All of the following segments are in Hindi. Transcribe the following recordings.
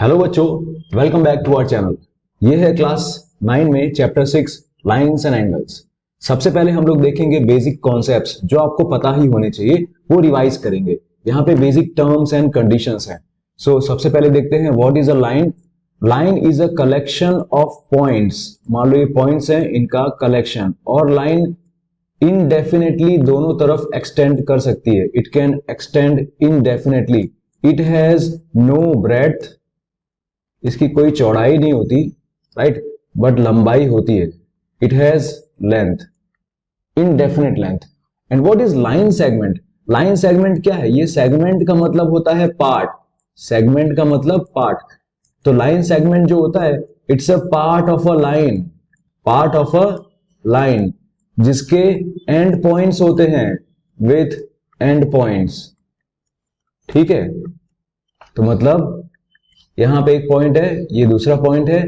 हेलो बच्चों, welcome back to our channel. ये है क्लास 9 में चैप्टर 6 लाइंस एंड एंगल्स। सबसे पहले हम लोग देखेंगे बेसिक कॉन्सेप्ट्स जो आपको पता ही होने चाहिए, वो रिवाइज करेंगे। यहाँ पे बेसिक टर्म्स एंड कंडीशंस हैं। सो सबसे पहले देखते हैं what is a line. Line is a collection of points. मान लो ये पॉइंट्स हैं, इनका कलेक्शन। और लाइन इनडेफिनेटली दोनों तरफ एक्सटेंड कर सकती है। It can extend indefinitely. It has no breadth, इसकी कोई चौड़ाई नहीं होती, राइट, बट लंबाई होती है। It has length, indefinite length. And what is line segment? Line segment क्या है? ये सेगमेंट का मतलब होता है पार्ट। सेगमेंट का मतलब पार्ट। तो लाइन सेगमेंट जो होता है, it's a part of a line. Part of a line जिसके एंड पॉइंट्स होते हैं विथ एंड पॉइंट्स। ठीक है, तो मतलब यहां पे एक पॉइंट है, ये दूसरा पॉइंट है,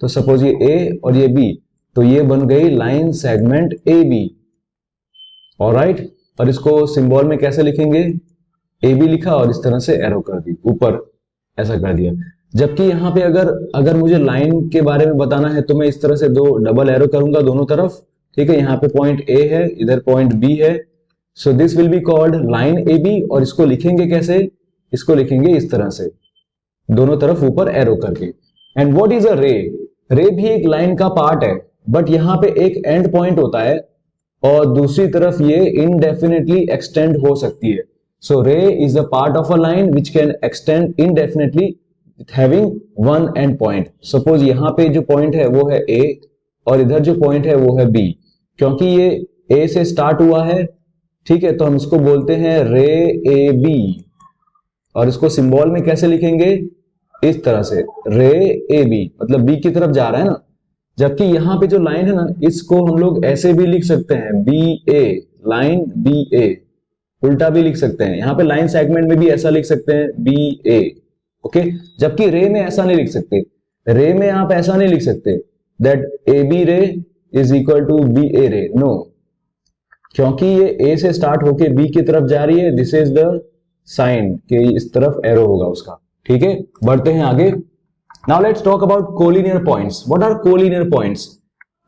तो सपोज ये ए और ये बी, तो ये बन गई line segment A B. Alright, और इसको सिंबल में कैसे लिखेंगे? ए बी लिखा और इस तरह से एरो कर दी ऊपर, ऐसा कर दिया। जबकि यहां पे अगर मुझे लाइन के बारे में बताना है तो मैं इस तरह से दो डबल एरो करूंगा दोनों तरफ। ठीक है, यहाँ पे पॉइंट ए है, इधर पॉइंट बी है। So this will be called line A B. और इसको लिखेंगे कैसे? इसको लिखेंगे इस तरह से, दोनों तरफ ऊपर एरो करके। एंड व्हाट इज अ रे? रे भी एक लाइन का पार्ट है, बट यहां पे एक एंड पॉइंट होता है और दूसरी तरफ ये इनडेफिनेटली एक्सटेंड हो सकती है। सो रे is a part of a line which can extend indefinitely having one and point. Suppose यहां पे जो पॉइंट है वो है ए और इधर जो पॉइंट है वो है बी। क्योंकि ये ए से स्टार्ट हुआ है, ठीक है, तो हम इसको बोलते हैं रे ए बी। और इसको सिंबल में कैसे लिखेंगे? इस तरह से, रे ए बी, मतलब बी की तरफ जा रहा है ना। जबकि यहां पे जो लाइन है ना, इसको हम लोग ऐसे भी लिख सकते हैं, बी ए, लाइन बी ए। उल्टा भी लिख सकते हैं, यहां पे लाइन सेगमेंट में भी ऐसा लिख सकते हैं, बी ए। ओके, जबकि रे में ऐसा नहीं लिख सकते। रे में आप ऐसा नहीं लिख सकते दैट ए बी रे इज इक्वल टू बी ए रे, नो। क्योंकि ये ए से स्टार्ट होके बी की तरफ जा रही है, दिस इज द साइन के इस तरफ एरो होगा उसका। ठीक है, बढ़ते हैं आगे। Now let's talk about collinear points. What are collinear points?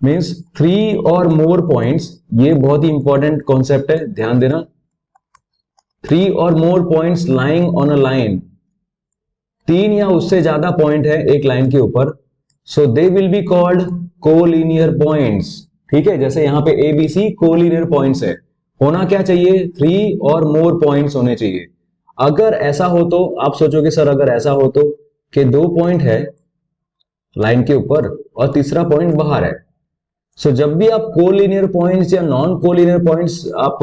Means 3 और मोर पॉइंट्स। ये बहुत ही इंपॉर्टेंट कॉन्सेप्ट है, ध्यान देना। 3 और more points lying on a line. 3 या उससे ज्यादा पॉइंट है एक लाइन के ऊपर, so they will be called collinear points. ठीक है, जैसे यहां पे A B C collinear points है। होना क्या चाहिए? 3 और मोर पॉइंट्स होने चाहिए। अगर ऐसा हो तो आप सोचोगे सर अगर ऐसा हो तो कि 2 पॉइंट है लाइन के ऊपर और तीसरा पॉइंट बाहर है। सो जब भी आप कोलिनियर पॉइंट्स या नॉन कोलिनियर पॉइंट्स आप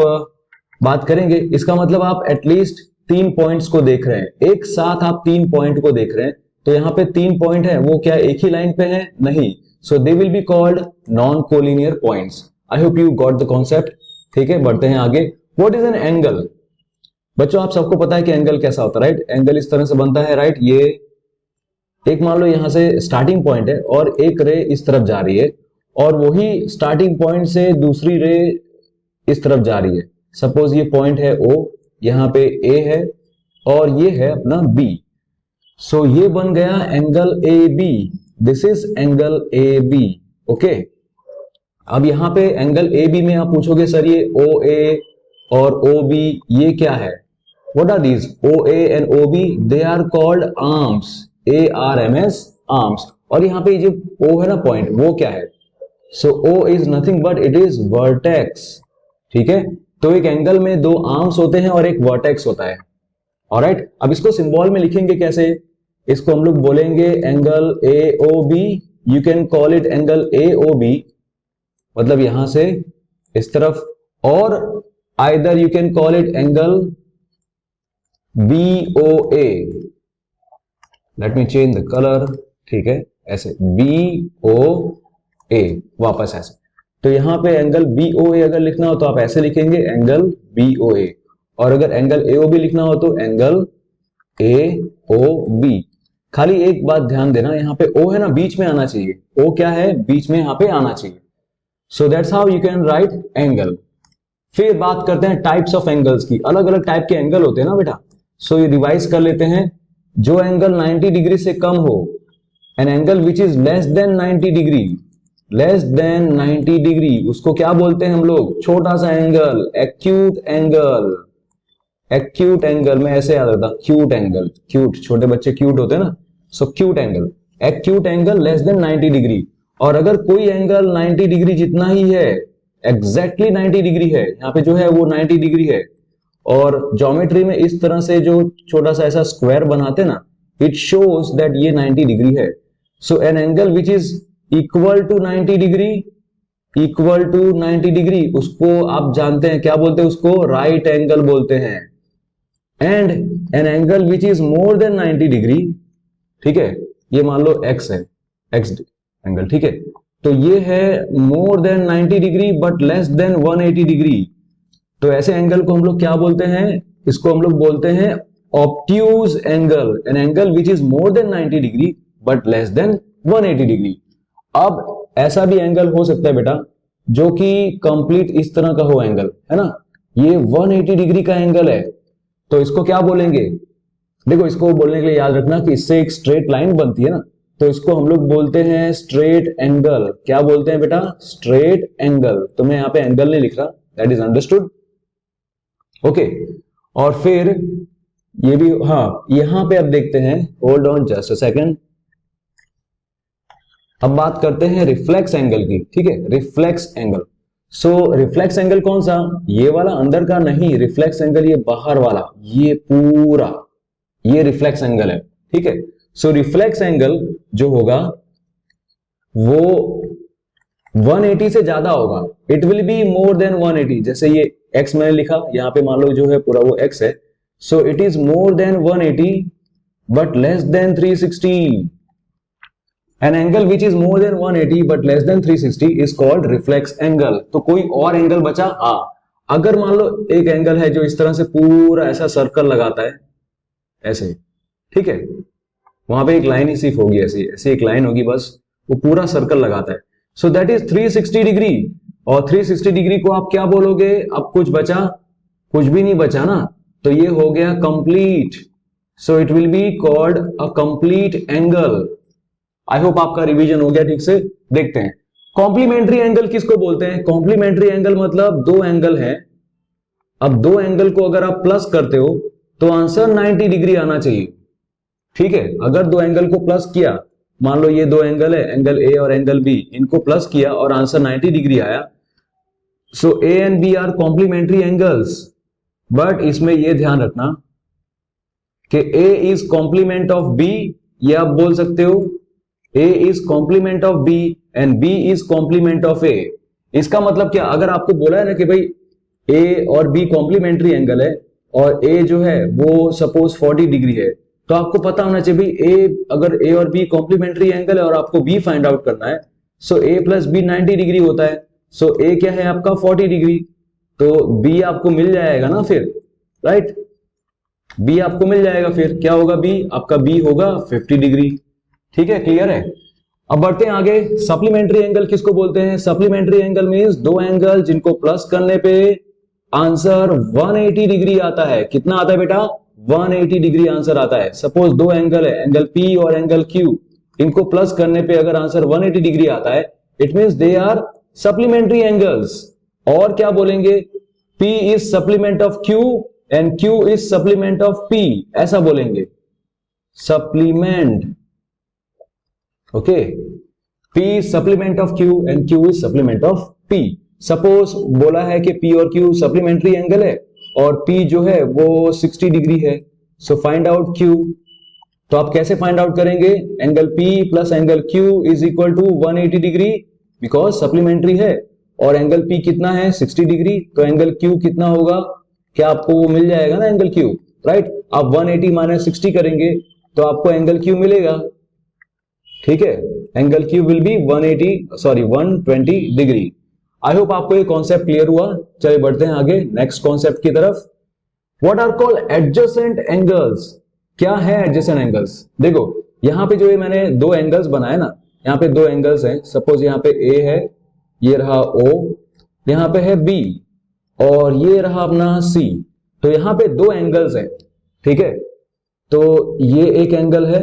बात करेंगे, इसका मतलब आप एटलीस्ट 3 पॉइंट्स को देख रहे हैं, एक साथ आप 3 पॉइंट को देख रहे हैं। तो यहां पे 3 पॉइंट है, वो क्या एक ही लाइन पे है? नहीं। So they will be called non collinear points. I hope you got the concept. ठीक है, बढ़ते हैं आगे। What is an angle? बच्चों आप सबको पता है कि एंगल कैसा होता है, राइट? एंगल इस तरह से बनता है, राइट? ये एक मान लो यहां से स्टार्टिंग पॉइंट है और एक रे इस तरफ जा रही है, और वही स्टार्टिंग पॉइंट से दूसरी रे इस तरफ जा रही है। सपोज ये पॉइंट है O, यहां पे A है और ये है अपना B। सो ये बन गया angle AB। This is angle AB। Okay, अब यहां पे एंगल AB में आप पूछोगे सर ये OA और OB ये क्या है? What are these? OA and OB, they are called arms. ARMS, arms. और यहाँ पे जो O है ना पॉइंट, वो क्या है? So O is nothing but it is vertex. ठीक है, तो एक एंगल में 2 आर्म्स होते हैं और एक वर्टेक्स होता है। ऑलराइट, अब इसको सिंबल में लिखेंगे कैसे? इसको हम लोग बोलेंगे angle AOB। You can call it angle AOB, मतलब यहां से इस तरफ, और either you can call it angle BOA. Let me change the color. ठीक है, ऐसे BOA, वापस ऐसे। तो यहां पे एंगल BOA अगर लिखना हो तो आप ऐसे लिखेंगे एंगल BOA, और अगर एंगल AOB लिखना हो तो एंगल AOB। खाली एक बात ध्यान देना, यहां पे O है ना, बीच में आना चाहिए। O क्या है? बीच में यहां पे आना चाहिए। So that's how you can write angle. फिर बात करते हैं टाइप्स ऑफ एंगल्स की। अलग अलग टाइप के एंगल होते हैं ना बेटा, सो ये रिवाइज कर लेते हैं। जो एंगल 90 डिग्री से कम हो, N angle which is less than 90 degree, less than 90 degree, उसको क्या बोलते हैं हम लोग? छोटा सा angle, acute angle. Acute angle में ऐसे याद रखता, क्यूट एंगल, क्यूट, छोटे बच्चे क्यूट होते हैं ना, so cute angle, acute angle less than 90 degree. और अगर कोई एंगल 90 डिग्री जितना ही है, एग्जैक्टली 90 डिग्री है, यहाँ पे जो है वो 90 डिग्री है, और ज्योमेट्री में इस तरह से जो छोटा सा ऐसा स्क्वायर बनाते ना, इट शोज दैट ये 90 डिग्री है। So an angle which is equal to 90 degree, equal to 90 degree, उसको आप जानते हैं क्या बोलते हैं? उसको राइट एंगल बोलते हैं। And N angle which is more than 90 degree, ठीक है, ये मान लो x है, x एंगल, ठीक है, तो ये है more than 90 degree but less than 180 degree, तो ऐसे एंगल को हम लोग क्या बोलते हैं? इसको हम लोग बोलते हैं obtuse angle, N angle which is more than 90 degree but less than 180 degree. अब ऐसा भी एंगल हो सकता है बेटा जो कि कंप्लीट इस तरह का हो एंगल, है ना, ये 180 डिग्री का एंगल है, तो इसको क्या बोलेंगे? देखो, इसको बोलने के लिए याद रखना कि इससे एक स्ट्रेट लाइन बनती है ना, तो इसको हम लोग बोलते हैं स्ट्रेट एंगल। क्या बोलते हैं बेटा? Straight angle. तो मैं यहाँ पे एंगल नहीं लिख रहा, दैट इज अंडरस्टूड, ओके। और फिर ये भी, हाँ, यहां पे अब देखते हैं, hold on just a second, अब बात करते हैं रिफ्लेक्स एंगल की, ठीक है, रिफ्लेक्स एंगल। सो रिफ्लेक्स एंगल कौन सा? ये वाला, अंदर का नहीं, रिफ्लेक्स एंगल ये बाहर वाला, ये पूरा, ये रिफ्लेक्स एंगल है, ठीक है। सो रिफ्लेक्स एंगल जो होगा वो 180 से ज्यादा होगा, it will be more than 180। जैसे ये x मैंने लिखा, यहां पे मान लो जो है पूरा वो x है, so it is more than 180 but less than 360। An angle which is more than 180 but less than 360 is called reflex angle। तो कोई और एंगल बचा? हाँ, अगर मान लो एक एंगल है जो इस तरह से पूरा ऐसा सर्कल लगाता है, ऐसे, ठीक है, वहां पे एक लाइन ही सिर्फ होगी, ऐसी ऐसी एक लाइन होगी बस, वो पूरा सर्कल लगाता है, सो दैट इज 360 डिग्री। और 360 डिग्री को आप क्या बोलोगे? अब कुछ बचा? कुछ भी नहीं बचा ना, तो ये हो गया complete, so it will be called a complete angle. I hope आपका रिवीजन हो गया ठीक से। देखते हैं कॉम्प्लीमेंट्री एंगल किसको बोलते हैं? कॉम्प्लीमेंट्री एंगल मतलब दो एंगल है, अब दो एंगल को अगर आप प्लस करते हो तो आंसर 90 डिग्री आना चाहिए, ठीक है। अगर दो एंगल को प्लस किया, मान लो ये दो एंगल है, एंगल ए और एंगल बी, इनको प्लस किया और आंसर 90 डिग्री आया, so A and B are complementary angles. But इसमें यह ध्यान रखना कि A is complement of B, ये आप बोल सकते हो A is complement of B and B is complement of A। इसका मतलब क्या? अगर आपको बोला है ना कि भाई A और B कॉम्प्लीमेंट्री एंगल है और A जो है वो सपोज 40 डिग्री है, तो आपको पता होना चाहिए भाई A, अगर A और B कॉम्प्लीमेंट्री एंगल है और आपको B फाइंड आउट करना है, सो A प्लस B 90 डिग्री होता है, सो A क्या है आपका 40 डिग्री, तो B आपको मिल जाएगा ना फिर, राइट, B आपको मिल जाएगा, फिर क्या होगा? B आपका B होगा 50 डिग्री, ठीक है, क्लियर है। अब बढ़ते हैं आगे, सप्लीमेंट्री एंगल किसको बोलते हैं? सप्लीमेंट्री एंगल मींस दो एंगल जिनको प्लस करने पे आंसर 180 डिग्री आता है। कितना आता है बेटा? 180 डिग्री आंसर आता है। सपोज दो एंगल है, एंगल P और एंगल Q, इनको प्लस करने पे अगर आंसर 180 डिग्री आता है, it means they are supplementary angles. और क्या बोलेंगे? P is supplement of Q and Q is supplement of P, ऐसा बोलेंगे, supplement, okay, P supplement of Q and Q is supplement of P। Suppose बोला है कि P और Q सप्लीमेंट्री एंगल है और P जो है वो 60 डिग्री है, सो फाइंड आउट Q। तो आप कैसे फाइंड आउट करेंगे? Angle P plus angle Q is equal to 180 degree, because supplementary है, और एंगल P कितना है? 60 डिग्री, तो एंगल Q कितना होगा? क्या आपको वो मिल जाएगा ना एंगल Q, राइट। आप 180 माइनस 60 करेंगे तो आपको एंगल Q मिलेगा, ठीक है, angle Q will be 120 degree. I hope आपको ये कॉन्सेप्ट क्लियर हुआ। चलिए बढ़ते हैं आगे नेक्स्ट कॉन्सेप्ट की तरफ। What are called adjacent angles? क्या है एडजेसेंट एंगल्स? देखो यहां पे जो ये मैंने दो एंगल्स बनाए ना, यहाँ पे दो एंगल्स हैं, सपोज यहाँ पे A है, ये रहा O, यहाँ पे है B और ये रहा अपना C, तो यहाँ पे दो एंगल्स हैं, ठीक है। तो ये एक एंगल है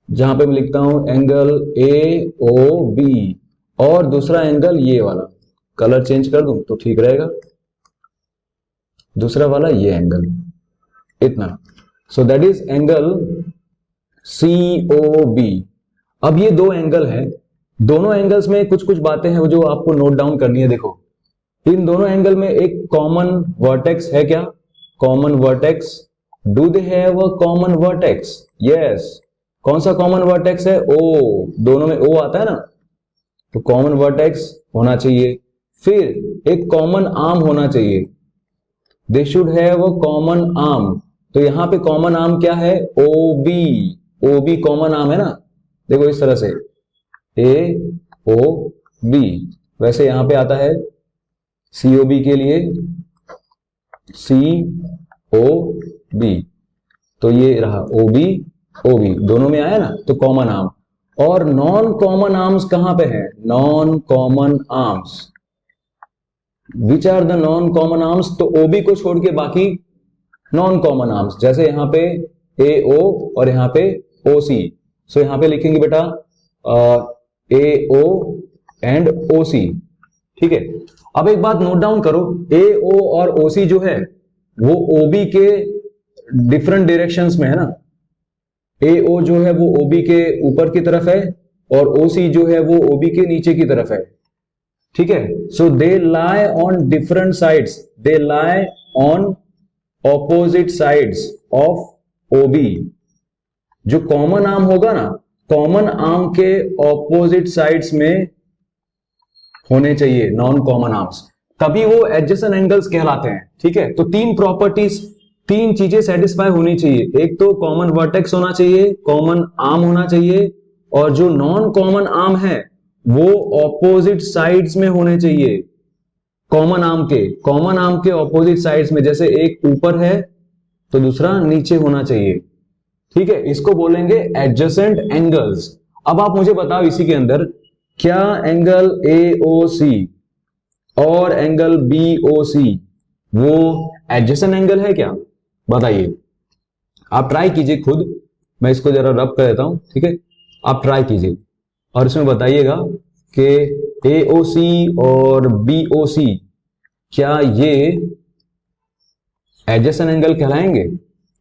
जहां पे मैं लिखता हूं एंगल ए ओ बी, और दूसरा एंगल ये वाला, कलर चेंज कर दूं तो ठीक रहेगा, दूसरा वाला ये एंगल, इतना। So that is angle C O B. अब ये दो एंगल हैं, दोनों एंगल्स में कुछ कुछ बातें हैं जो आपको नोट डाउन करनी है। देखो, इन दोनों एंगल में एक कॉमन वर्टेक्स है क्या? Common vertex. Do they have a common vertex? Yes. कौन सा कॉमन वर्टेक्स है? ओ, दोनों में ओ आता है ना, तो कॉमन वर्टेक्स होना चाहिए। फिर एक कॉमन आर्म होना चाहिए, they should have a common arm. तो यहां पे कॉमन आर्म क्या है? O B. O B common arm है ना, देखो इस तरह से ए ओ बी। वैसे यहां पे आता है सी ओ बी के लिए सी ओ बी, तो ये रहा ओ बी दोनों में आया ना, तो कॉमन आर्म। और नॉन कॉमन आर्म्स कहां पे है? Non common arms, which are the non common arms? तो ओबी को छोड़ के बाकी नॉन कॉमन आर्म्स, जैसे यहां पे ए ओ और यहां पे ओ सी। सो यहां पे लिखेंगे बेटा ए ओ एंड ओ सी, ठीक है। अब एक बात नोट डाउन करो, ए ओ और ओ सी जो है वो ओबी के डिफरेंट डायरेक्शंस में है ना। ए ओ जो है वो ओबी के ऊपर की तरफ है, और ओ सी जो है वो ओबी के नीचे की तरफ है, ठीक है। So they lie on different sides, they lie on opposite sides of O B. जो कॉमन आर्म होगा ना, कॉमन आर्म के ऑपोजिट साइड्स में होने चाहिए नॉन कॉमन आर्म्स, तभी वो एडजेसेंट एंगल्स कहलाते हैं, ठीक है। तो तीन प्रॉपर्टीज, तीन चीजें सेटिस्फाई होनी चाहिए। एक तो कॉमन वर्टेक्स होना चाहिए, कॉमन आर्म होना चाहिए, और जो नॉन कॉमन आर्म है वो ऑपोजिट साइड्स में होने चाहिए। कॉमन आर्म के ऑपोजिट साइड्स में, जैसे एक ऊपर है तो दूसरा नीचे होना चाहिए, ठीक है। इसको बोलेंगे एडजेसेंट एंगल्स। अब आप मुझे बताओ इसी के अंदर, क्या एंगल ए ओ सी और एंगल बी ओ सी वो एडजेसेंट एंगल है क्या? बताइए, आप ट्राई कीजिए खुद, मैं इसको जरा रब कर देता हूं, ठीक है। आप ट्राई कीजिए और इसमें बताइएगा कि ए ओ सी और बी ओ सी क्या ये एडजेसेंट एंगल कहलाएंगे?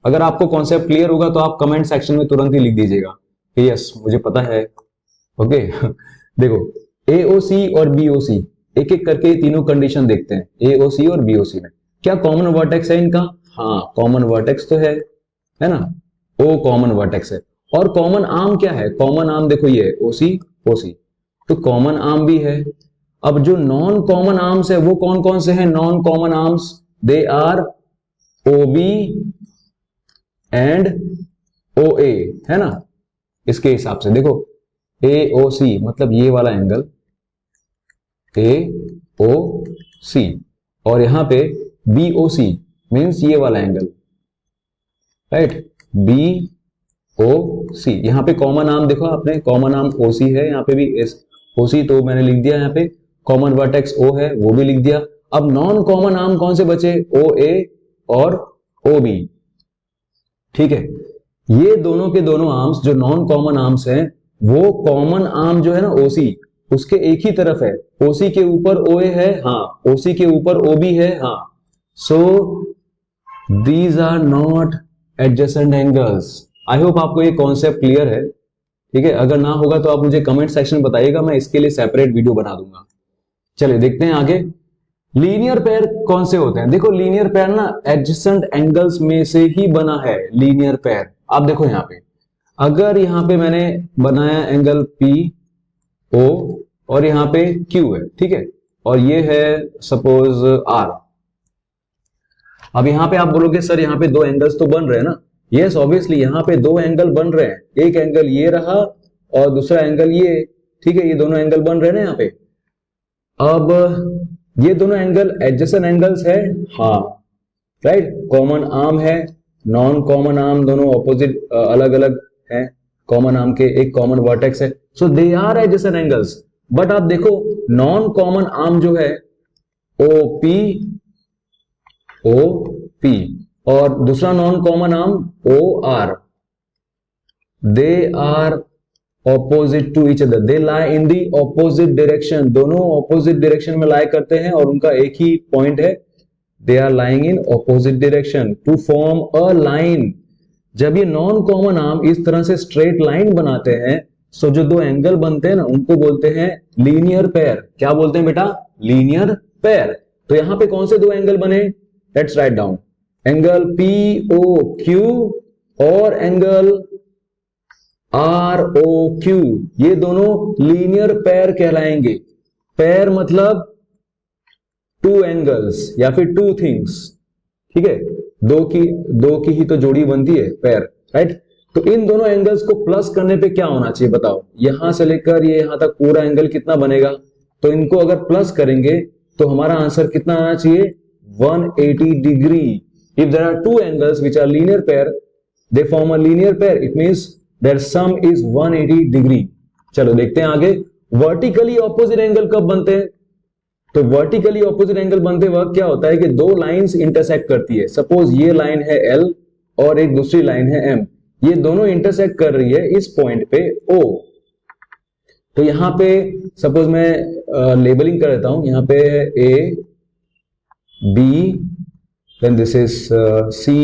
अगर आपको कॉन्सेप्ट क्लियर होगा तो आप कमेंट सेक्शन में तुरंत ही लिख दीजिएगा कि यस मुझे पता है, ओके। देखो, ए ओ सी और बी ओ सी, एक एक करके तीनों कंडीशन देखते हैं। ए ओ सी और बी ओ सी में क्या कॉमन वर्टेक्स है इनका? हाँ, कॉमन वर्टेक्स तो है ना, ओ कॉमन वर्टेक्स है। और कॉमन आर्म क्या है? कॉमन आर्म देखो ये ओ सी, तो कॉमन आर्म भी है। अब जो नॉन कॉमन आर्म्स है वो कौन कौन से हैं? Non common arms, they are O B and O A, है ना। इसके हिसाब से देखो, ए ओ सी मतलब ये वाला एंगल ए ओ सी, और यहां पे बी ओ सी मीन्स ये वाला एंगल, राइट, बी ओ सी। यहां पे कॉमन आर्म देखो आपने, कॉमन आर्म ओ सी है, यहां पे भी एस ओ सी तो मैंने लिख दिया, यहां पे कॉमन वर्टेक्स ओ है वो भी लिख दिया। अब नॉन कॉमन आर्म कौन से बचे? ओ ए और ओ बी, ठीक है। ये दोनों के दोनों आर्म्स जो नॉन कॉमन आर्म्स हैं, वो कॉमन आर्म जो है ना ओसी, उसके एक ही तरफ है। ओसी के ऊपर ओ ए है, हाँ, ओसी के ऊपर ओ बी है, हाँ। So these are not adjacent angles. I hope आपको ये कॉन्सेप्ट क्लियर है, ठीक है। अगर ना होगा तो आप मुझे कमेंट सेक्शन में बताइएगा, मैं इसके लिए सेपरेट वीडियो बना दूंगा। चलिए देखते हैं आगे। लीनियर पेयर कौन से होते हैं? देखो, लीनियर पेयर ना एडजेसेंट एंगल्स में से ही बना है लीनियर पेयर। आप देखो यहां पे, अगर यहां पे मैंने बनाया एंगल पी ओ और यहां पे क्यू है, ठीक है, और ये है सपोज आर। अब यहां पे आप बोलोगे सर यहां पे दो एंगल्स तो बन रहे हैं ना। यस, ऑब्वियसली यहां पे दो एंगल बन रहे हैं, एक एंगल ये रहा और दूसरा एंगल ये, ठीक है, ये दोनों एंगल बन रहे हैं ना यहां पे। अब ये दोनों एंगल एडजेसेंट एंगल्स है, हाँ, राइट। कॉमन आर्म है, नॉन कॉमन आर्म दोनों ऑपोजिट अलग अलग है, कॉमन आर्म के एक कॉमन वर्टेक्स है, so they are adjacent angles. But आप देखो नॉन कॉमन आर्म जो है ओ पी और दूसरा non common arm O R, they are opposite to each other, they lie in the opposite direction, दोनों ऑपोजिट डायरेक्शन में लाई करते हैं और उनका एक ही पॉइंट है, they are lying in opposite direction to form a line. जब ये नॉन कॉमन आर्म इस तरह से स्ट्रेट लाइन बनाते हैं, सो जो दो एंगल बनते हैं ना उनको बोलते हैं लीनियर पेयर। क्या बोलते हैं बेटा? Linear pair. तो यहां पे कौन से दो एंगल बने? Let's write down, angle P O Q और एंगल आर ओ क्यू, ये दोनों लीनियर पेयर कहलाएंगे। पेयर मतलब टू एंगल्स या फिर टू थिंग्स, ठीक है, दो की ही तो जोड़ी बनती है पेयर, राइट। तो इन दोनों एंगल्स को प्लस करने पे क्या होना चाहिए बताओ? यहां से लेकर ये यहां तक पूरा एंगल कितना बनेगा? तो इनको अगर प्लस करेंगे तो हमारा आंसर कितना आना चाहिए? 180 degree. If there are two angles which are linear pair, they form a linear pair, it means their sum is 180 degree. चलो देखते हैं आगे, वर्टिकली ऑपोजिट एंगल कब बनते हैं? तो वर्टिकली ऑपोजिट एंगल बनते वक्त क्या होता है कि दो लाइंस इंटरसेक्ट करती है। सपोज ये लाइन है L और एक दूसरी लाइन है M, ये दोनों इंटरसेक्ट कर रही है इस पॉइंट पे O। तो यहां पे सपोज मैं लेबलिंग कर देता हूं, यहां पे A B then this is C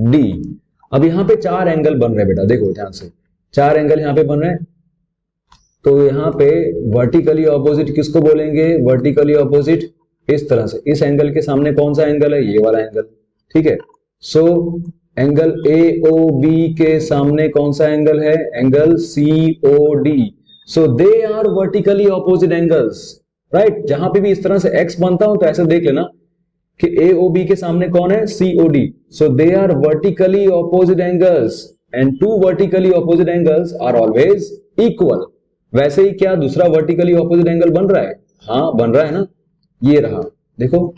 D। अब यहां पे चार एंगल बन रहे हैं बेटा, देखो ध्यान से, चार एंगल यहां पे बन रहे हैं। तो यहां पे वर्टिकली ऑपोजिट किसको बोलेंगे? वर्टिकली ऑपोजिट इस तरह से, इस एंगल के सामने कौन सा एंगल है? ये वाला एंगल, ठीक है। सो एंगल AOB के सामने कौन सा एंगल है? Angle COD। So they are vertically opposite angles, right. जहां पे भी इस तरह से एक्स बनता हूं तो ऐसा देख लेना कि AOB के सामने कौन है? COD। So they are vertically opposite angles and two vertically opposite angles are always equal. वैसे ही क्या दूसरा वर्टिकली ऑपोजिट एंगल बन रहा है? हाँ बन रहा है ना, ये रहा, देखो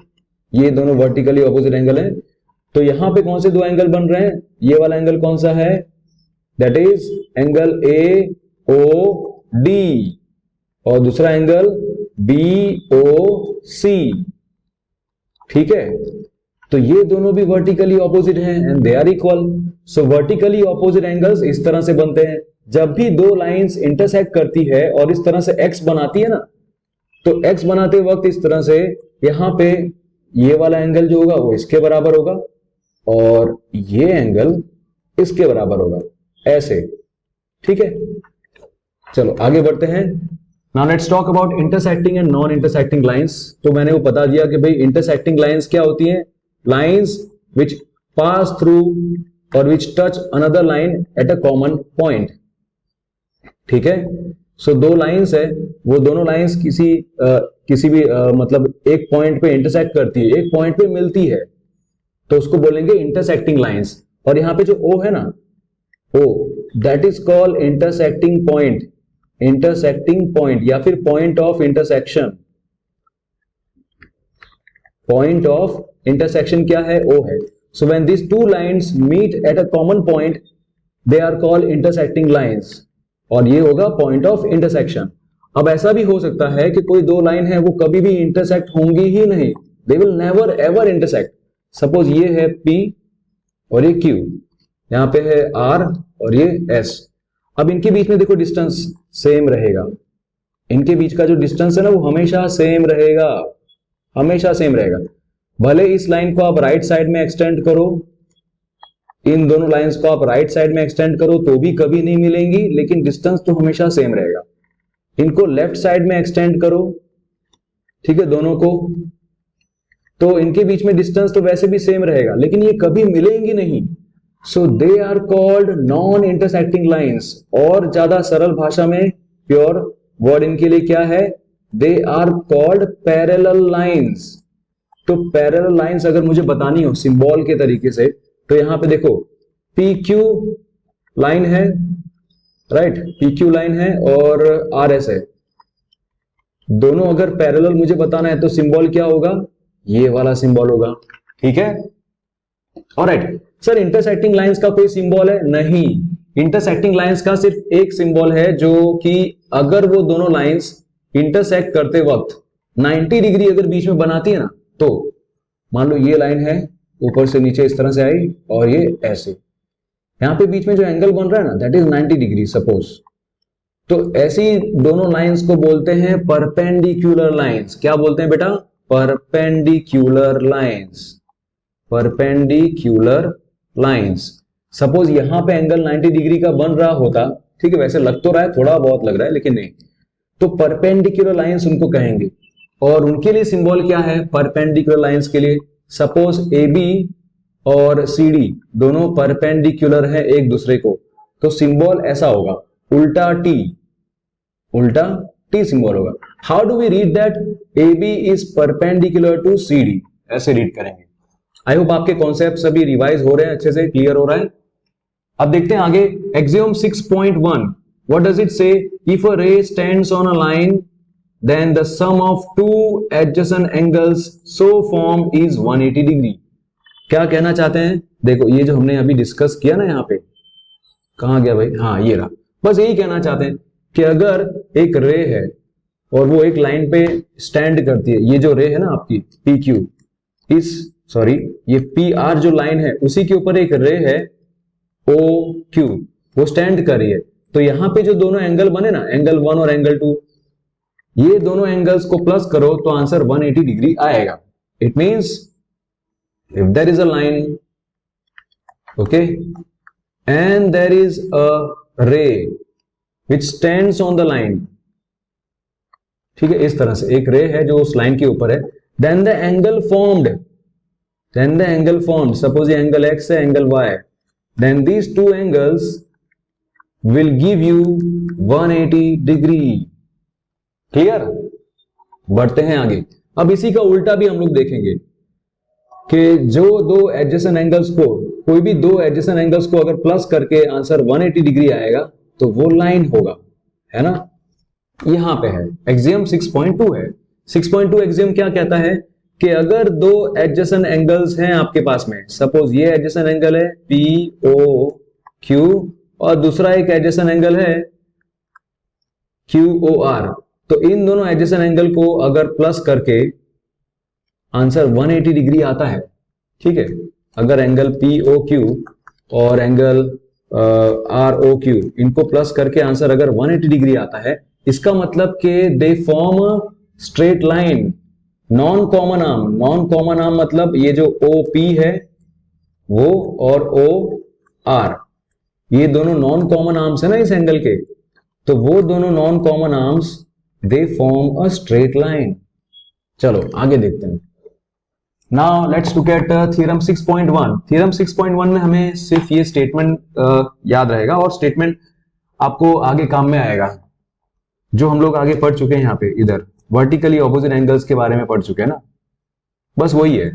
ये दोनों वर्टिकली ऑपोजिट एंगल है। तो यहां पे कौन से दो एंगल बन रहे हैं? ये वाला एंगल कौन सा है? दैट इज एंगल AOD और दूसरा एंगल BOC, ठीक है। तो ये दोनों भी वर्टिकली ऑपोजिट हैं and they are equal. So vertically opposite angles इस तरह से बनते हैं, जब भी दो लाइंस इंटरसेक्ट करती है और इस तरह से एक्स बनाती है ना, तो एक्स बनाते वक्त इस तरह से यहां पे ये वाला एंगल जो होगा वो इसके बराबर होगा और ये एंगल इसके बराबर होगा, ऐसे, ठीक है। चलो आगे बढ़ते हैं। Now let's talk about intersecting and non intersecting lines. तो मैंने वो बता दिया कि भाई इंटरसेक्टिंग लाइंस क्या होती हैं? लाइंस विच पास थ्रू और विच touch another line at a common point, ठीक है। सो दो लाइंस है, वो दोनों लाइंस किसी भी मतलब एक पॉइंट पे इंटरसेक्ट करती है, एक पॉइंट पे मिलती है, तो उसको बोलेंगे इंटरसेक्टिंग लाइंस। और यहां पे जो O है ना, O that is called intersecting point, intersecting point या फिर point of intersection. Point of intersection क्या है? O है। So when this two lines meet at a common point they are called intersecting lines और ये होगा पॉइंट ऑफ इंटरसेक्शन। अब ऐसा भी हो सकता है कि कोई दो लाइन है वो कभी भी इंटरसेक्ट होंगी ही नहीं, they will never ever intersect. Suppose ये है P और ये Q, यहां पे है R और ये S। अब इनके बीच में देखो डिस्टेंस सेम रहेगा, इनके बीच का जो डिस्टेंस है ना वो हमेशा सेम रहेगा, हमेशा सेम रहेगा। भले इस लाइन को आप राइट साइड में एक्सटेंड करो, इन दोनों लाइंस को आप राइट साइड में एक्सटेंड करो तो भी कभी नहीं मिलेंगी, लेकिन डिस्टेंस तो हमेशा सेम रहेगा। इनको लेफ्ट साइड में एक्सटेंड करो, ठीक है, दोनों को, तो इनके बीच में डिस्टेंस तो वैसे भी सेम रहेगा, लेकिन ये कभी मिलेंगी नहीं। So they are called non intersecting lines, और ज्यादा सरल भाषा में प्योर वर्ड इनके लिए क्या है? They are called parallel lines. तो पैरेलल लाइंस अगर मुझे बतानी हो सिंबल के तरीके से, तो यहां पे देखो PQ लाइन है, राइट, PQ लाइन है और RS है, दोनों अगर पैरेलल मुझे बताना है तो सिंबल क्या होगा? ये वाला सिंबल होगा, ठीक है। ऑलराइट सर, इंटरसेक्टिंग लाइंस का कोई सिंबल है? नहीं, इंटरसेक्टिंग लाइंस का सिर्फ एक सिंबल है, जो कि अगर वो दोनों लाइंस इंटरसेक्ट करते वक्त 90 डिग्री अगर बीच में बनाती है ना, तो मान लो ये लाइन है, ऊपर से नीचे इस तरह से आई और ये ऐसे। यहाँ पे बीच में जो एंगल बन रहा है ना दैट इज 90 डिग्री सपोज। तो ऐसी दोनों लाइंस को बोलते हैं परपेंडिकुलर लाइंस। क्या बोलते हैं बेटा? Perpendicular lines. Perpendicular lines. Suppose यहां पे एंगल 90 डिग्री का बन रहा होता, ठीक है, वैसे लग तो रहा है, थोड़ा बहुत लग रहा है लेकिन नहीं, तो परपेंडिकुलर लाइंस उनको कहेंगे। और उनके लिए सिंबल क्या है परपेंडिकुलर लाइंस के लिए? सपोज ए बी और सी डी दोनों परपेंडिकुलर है एक दूसरे को, तो सिंबल ऐसा होगा, उल्टा टी, उल्टा टी सिंबल होगा। How do we read that? A B is perpendicular to C D, ऐसे रीड करेंगे। आई होप आपके कॉन्सेप्ट सभी रिवाइज हो रहे हैं, अच्छे से क्लियर हो रहा है। अब देखते हैं आगे एक्सियोम 6.1। व्हाट डज इट से? इफ अ रे stands on a line then the sum of two adjacent angles so formed is 180 degree। क्या कहना चाहते हैं? देखो ये जो हमने अभी डिस्कस किया ना, यहाँ पे कहाँ गया भाई? हाँ ये रहा। बस यही कहना चाहते हैं कि अगर एक रे है और वो एक लाइन पे स्टैंड करती है, ये जो रे है ना आपकी पी क्यू, ये पी आर जो लाइन है उसी के ऊपर एक रे है ओ क्यू, वो स्टैंड कर रही है। तो यहाँ पे जो दोनों एंगल बने ना, एंगल 1 और एंगल 2, ये दोनों एंगल्स को प्लस करो तो आंसर 180 डिग्री आएगा। It means if there is a line, okay, and there is a ray which stands on the line, ठीक है, इस तरह से एक रे है जो उस लाइन के ऊपर है, then the angle formed, suppose ये एंगल x है, angle y, then these two angles will give you 180 degree. Clear? बढ़ते हैं आगे। अब इसी का उल्टा भी हम लोग देखेंगे कि जो दो एडजेसेंट एंगल्स को, कोई भी दो एडजेसेंट एंगल्स को अगर प्लस करके आंसर 180 डिग्री आएगा तो वो लाइन होगा, है ना? यहां पे है एक्सियम 6.2 है। 6.2 एक्सियम क्या कहता है कि अगर दो एडजेसेंट एंगल्स हैं आपके पास में, सपोज ये एडजेसेंट एंगल है POQ और दूसरा एक एडजेसेंट एंगल है QOR, तो इन दोनों एडजेसेंट एंगल को अगर प्लस करके आंसर 180 डिग्री आता है, ठीक है, अगर एंगल POQ और एंगल ROQ इनको प्लस करके आंसर अगर 180 डिग्री आता है, इसका मतलब कि they form straight line. Non common arm मतलब ये जो OP है वो और OR, ये दोनों नॉन कॉमन आर्म्स है ना इस एंगल के, तो वो दोनों non common arms they form a straight line। चलो आगे देखते हैं। Now let's look at theorem 6.1। theorem 6.1 में हमें सिर्फ ये स्टेटमेंट याद रहेगा और स्टेटमेंट आपको आगे काम में आएगा, जो हम लोग आगे पढ़ चुके हैं। यहाँ पे इधर वर्टिकली ऑपोजिट एंगल्स के बारे में पढ़ चुके हैं ना, बस वही है।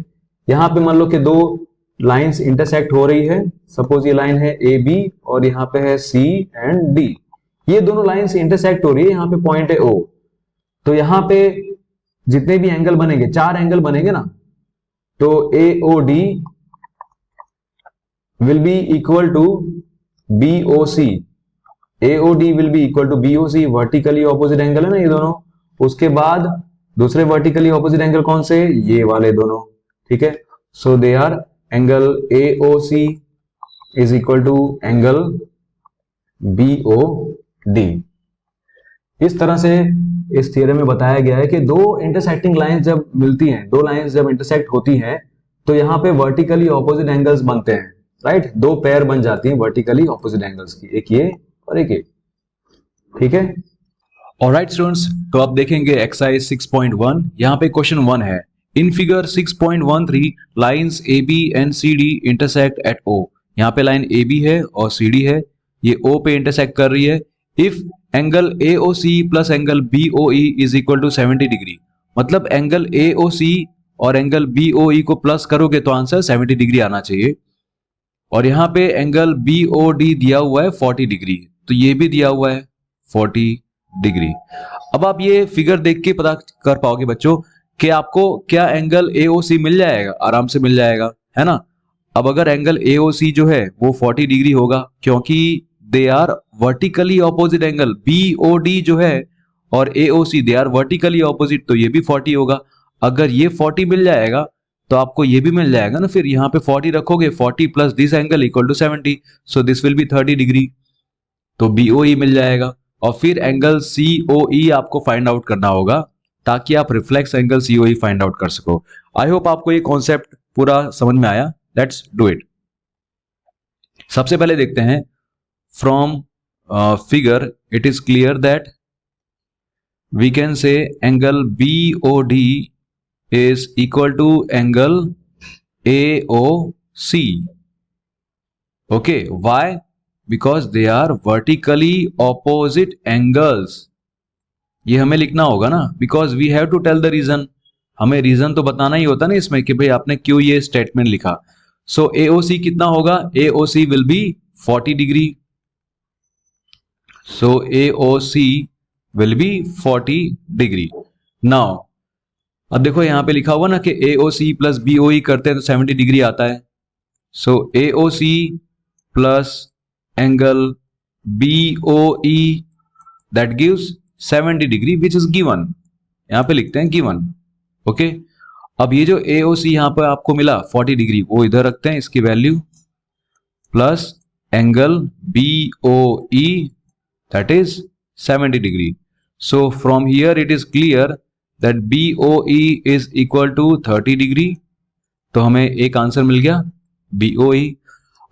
यहाँ पे मान लो कि दो लाइंस इंटरसेक्ट हो रही है, सपोज ये लाइन है AB और यहाँ पे है C एंड D, ये दोनों लाइंस इंटरसेक्ट हो रही है, यहाँ पे पॉइंट है O। तो यहां पे जितने भी एंगल बनेंगे, 4 एंगल बनेंगे ना, तो AOD will be equal to BOC, AOD will be equal to BOC, vertically opposite angle है ना ये दोनों। उसके बाद दूसरे वर्टिकली ऑपोजिट एंगल कौन से? ये वाले दोनों, ठीक है। So they are angle AOC is equal to angle BOD। इस तरह से इस थ्योरम में बताया गया है कि दो इंटरसेक्टिंग लाइंस जब मिलती हैं, दो लाइंस जब इंटरसेक्ट होती हैं, तो यहाँ पे वर्टिकली ऑपोजिट एंगल्स बनते हैं, राइट? दो पेयर बन जाती हैं वर्टिकली ऑपोजिट एंगल्स की, एक ये और एक ये, ठीक है। ऑलराइट स्टूडेंट्स, तो अब देखेंगे एक्सरसाइज 6.1। यहाँ पे क्वेश्चन 1 है, in figure 6.13 lines AB and CD intersect at O। यहाँ पे लाइन AB है और CD है, ये O पे इंटरसेक्ट कर रही है। इफ angle AOC plus angle BOE is equal to 70 degree, मतलब एंगल AOC और एंगल BOE को प्लस करोगे तो आंसर 70 डिग्री आना चाहिए। और यहाँ पे एंगल BOD दिया हुआ है 40 डिग्री, तो ये भी दिया हुआ है 40 डिग्री। अब आप ये फिगर देख के पता कर पाओगे बच्चों कि आपको क्या एंगल AOC मिल जाएगा, आराम से मिल जाएगा, है ना। अब अगर एंगल AOC जो है वो 40 डिग्री होगा, क्योंकि they are vertically opposite angle, BOD जो है और AOC they are vertically opposite, तो ये भी 40 होगा। अगर ये 40 मिल जाएगा तो आपको ये भी मिल जाएगा ना, फिर यहाँ पे 40 रखोगे, 40 plus this angle equal to 70, so this will be 30 degree, तो BOE मिल जाएगा। और फिर एंगल COE आपको फाइंड आउट करना होगा ताकि आप reflex angle COE find out कर सको। आई होप आपको ये कॉन्सेप्ट पूरा समझ में आया। Let's do it. सबसे पहले देखते हैं, from figure it is clear that we can say angle BOD is equal to angle AOC. Okay, why? Because they are vertically opposite angles. ये हमें लिखना होगा ना, because we have to tell the reason. हमें रीजन तो बताना ही होता ना इसमें कि भाई आपने क्यों ये स्टेटमेंट लिखा। सो AOC कितना होगा? AOC will be 40 degree. So AOC will be 40 degree. Now अब देखो यहां पे लिखा हुआ ना कि AOC प्लस BOE करते हैं तो 70 डिग्री आता है। सो AOC plus angle BOE that gives 70 degree which is given. यहां पे लिखते हैं गिवन। ओके, अब ये जो AOC यहां पर आपको मिला 40 डिग्री वो इधर रखते हैं, इसकी value, plus angle BOE that is 70 degree. So from here it is clear that BOE is equal to 30 degree. तो हमें एक आंसर मिल गया BOE।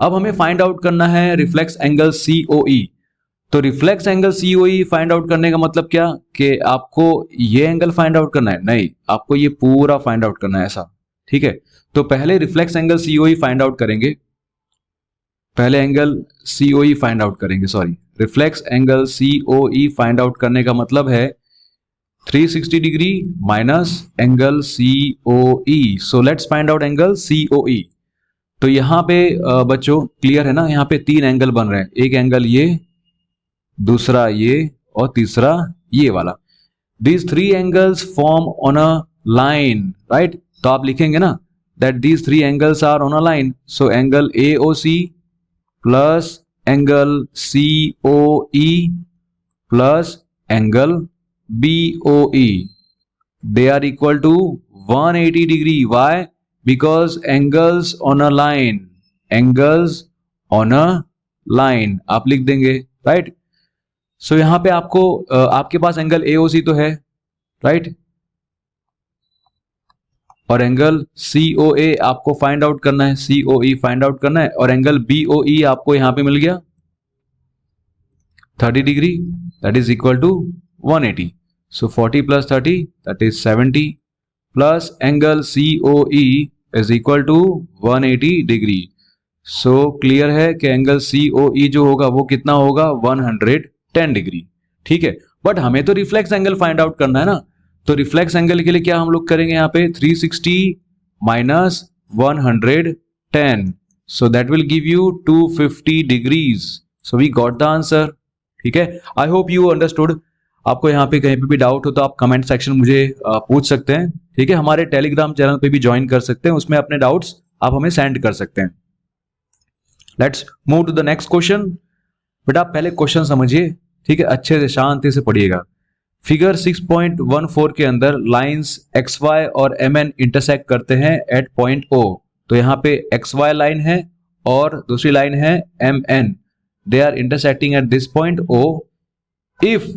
अब हमें फाइंड आउट करना है रिफ्लेक्स एंगल COE। तो reflex angle COE find out करने का मतलब क्या कि आपको ये एंगल फाइंड आउट करना है? नहीं, आपको ये पूरा फाइंड आउट करना है ऐसा। ठीक है, तो पहले reflex angle COE find out करेंगे, पहले एंगल COE फाइंड आउट करेंगे, sorry, reflex angle COE find out करने का मतलब है 360 degree minus angle COE। So let's find out angle COE। तो यहां पे बच्चों क्लियर है ना, यहां पे तीन एंगल बन रहे हैं, एक एंगल ये, दूसरा ये और तीसरा ये वाला। These three angles form on a line, right? तो आप लिखेंगे ना that these three angles are on a line. So angle AOC plus angle COE plus angle BOE, they are equal to 180 degree. Why? Because angles on a line, angles on a line आप लिख देंगे, right? So यहां पे आपको आपके पास एंगल AOC तो है, right? और एंगल COA आपको फाइंड आउट करना है, COE फाइंड आउट करना है, और एंगल BOE आपको यहां पे मिल गया 30 degree, that is equal to 180. So 40 plus 30 that is 70 plus angle COE is equal to 180 degree. So clear है कि एंगल COE जो होगा वो कितना होगा? 110 डिग्री। ठीक है, बट हमें तो रिफ्लेक्स एंगल फाइंड आउट करना है ना, तो रिफ्लेक्स एंगल के लिए क्या हम लोग करेंगे यहाँ पे? 360 minus 110, so that will give you 250 degrees. So we got the answer. ठीक है, आई होप यू अंडरस्टूड। आपको यहाँ पे कहीं पे भी डाउट हो तो आप कमेंट सेक्शन मुझे पूछ सकते हैं। ठीक है, हमारे टेलीग्राम चैनल पे भी ज्वाइन कर सकते हैं, उसमें अपने डाउट्स आप हमें सेंड कर सकते हैं। Let's move to the next question. बेटा आप पहले क्वेश्चन समझिए, ठीक है, अच्छे से शांति से पढ़िएगा। फिगर 6.14 के अंदर लाइंस XY और MN इंटरसेक्ट करते हैं एट पॉइंट O। तो यहाँ पे XY लाइन है और दूसरी लाइन है MN, they are intersecting at this point O if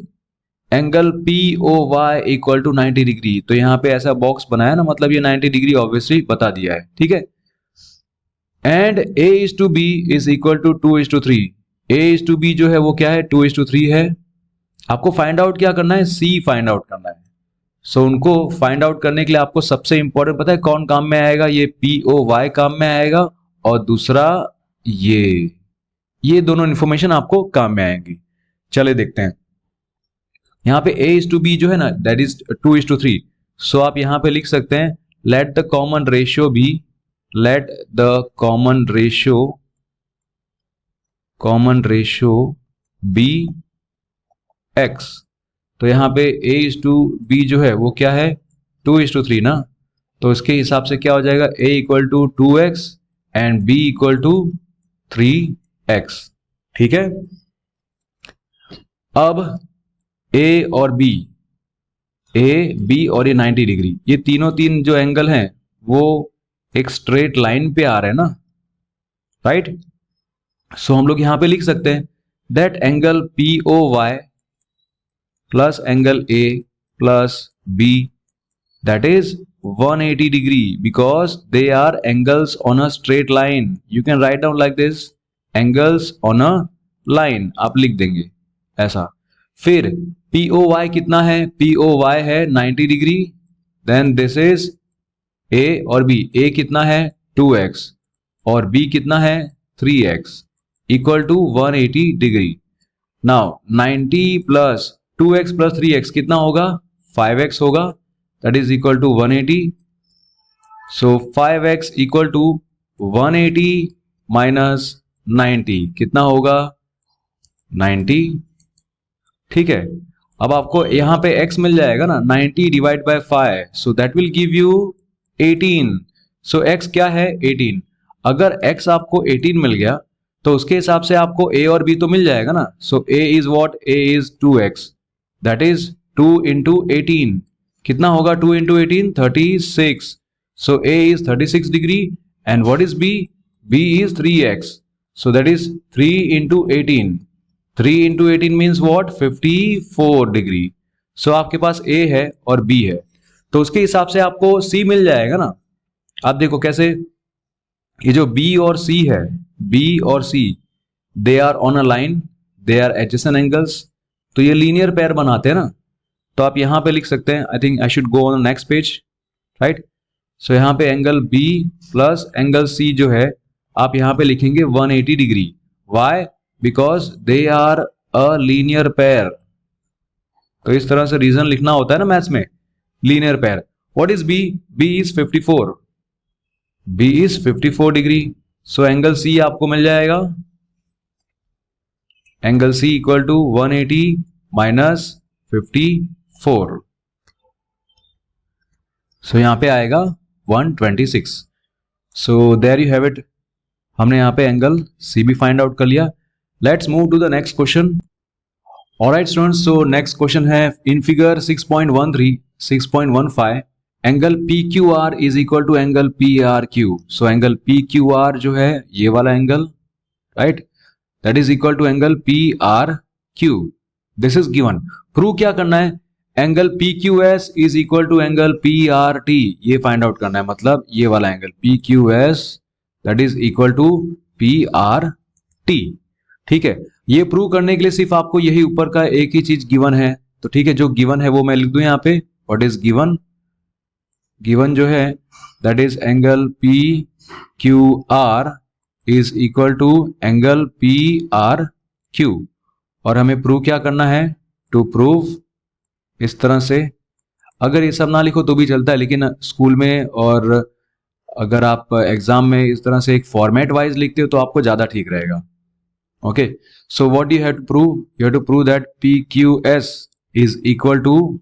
angle POY equal to 90 degree. तो यहां पे ऐसा बॉक्स बनाया ना, मतलब ये 90 डिग्री ऑब्वियसली बता दिया है। ठीक है, and A/B is equal to 2:3। A/B जो है वो क्या है? 2:3 है। आपको फाइंड आउट क्या करना है? C फाइंड आउट करना है। सो उनको फाइंड आउट करने के लिए आपको सबसे इंपॉर्टेंट पता है कौन काम में आएगा? ये POY काम में आएगा, और दूसरा ये दोनों इंफॉर्मेशन आपको काम में आएंगी। चले देखते हैं। यहाँ पे A/B जो है ना दैट इज 2:3। सो आप यहाँ पे लिख सकते हैं let the common ratio be X। तो यहाँ पे A/B जो है वो क्या है? 2:3 ना, तो इसके हिसाब से क्या हो जाएगा? A equal to 2x and B equal to 3x। ठीक है, अब A और B और ये 90 डिग्री, ये तीन जो एंगल हैं वो एक स्ट्रेट लाइन पे आ रहे हैं ना, राइट। सो हम लोग यहां पे लिख सकते हैं that angle P O Y plus angle A plus B, that is 180 degree because they are angles on a straight line. You can write down like this, angles on a line आप लिख देंगे ऐसा। फिर POY कितना है, POY है 90 degree, then this is A और B, A कितना है 2x और B कितना है 3x equal to 180 degree. Now 90 plus 2x plus 3x कितना होगा 5x होगा, that is equal to 180. So 5x equal to 180 minus 90 कितना होगा 90, ठीक है। अब आपको यहां पे x मिल जाएगा ना, 90 divide by 5, so that will give you 18. So x क्या है 18। अगर x आपको 18 मिल गया तो उसके हिसाब से आपको a और b तो मिल जाएगा ना। So a is what, a is 2x, that is 2 into 18 कितना होगा 2 into 18 36. So A is 36 degree and what is B? B is 3x. So that is 3 into 18. 3 into 18 means what? 54 degree. So आपके पास A है और B है तो उसके हिसाब से आपको C मिल जाएगा ना। आप देखो कैसे, ये जो B और C है, B और C they are on a line, they are adjacent angles, तो ये लीनियर पेयर बनाते हैं ना। तो आप यहां पे लिख सकते हैं, I think I should go on next page, right. So यहां पे angle B plus angle C जो है आप यहां पे लिखेंगे 180 degree. Why? Because they are a linear pair. तो इस तरह से रीजन लिखना होता है ना मैथ्स में, linear pair. What is B? B is 54, B is 54 degree. So angle C आपको मिल जाएगा, angle C equal to 180 minus 54, so यहां पे आएगा 126। So there you have it, हमने यहां पे एंगल C भी फाइंड आउट कर लिया। Let's move to the next question. Alright students, so next question है in figure 6.13 6.15 angle PQR is equal to angle PRQ। So angle PQR जो है ये वाला angle, right, that is equal to angle PRQ। This is given. Prove क्या करना है, angle PQS is equal to angle PRT, ये फाइंड आउट करना है। मतलब ये वाला angle PQS that is equal to PRT, ठीक है। ये प्रूव करने के लिए सिर्फ आपको यही ऊपर का एक ही चीज गिवन है, तो ठीक है, जो गिवन है वो मैं लिख दूं यहाँ पे। What is given? गिवन जो है that is angle PQR is equal to angle PRQ। और हमें प्रूव क्या करना है, टू प्रूव इस तरह से। अगर ये सब ना लिखो तो भी चलता है, लेकिन स्कूल में और अगर आप एग्जाम में इस तरह से एक फॉर्मेट वाइज लिखते हो तो आपको ज्यादा ठीक रहेगा। Okay, so what you have to prove, you have to prove that PQS is equal to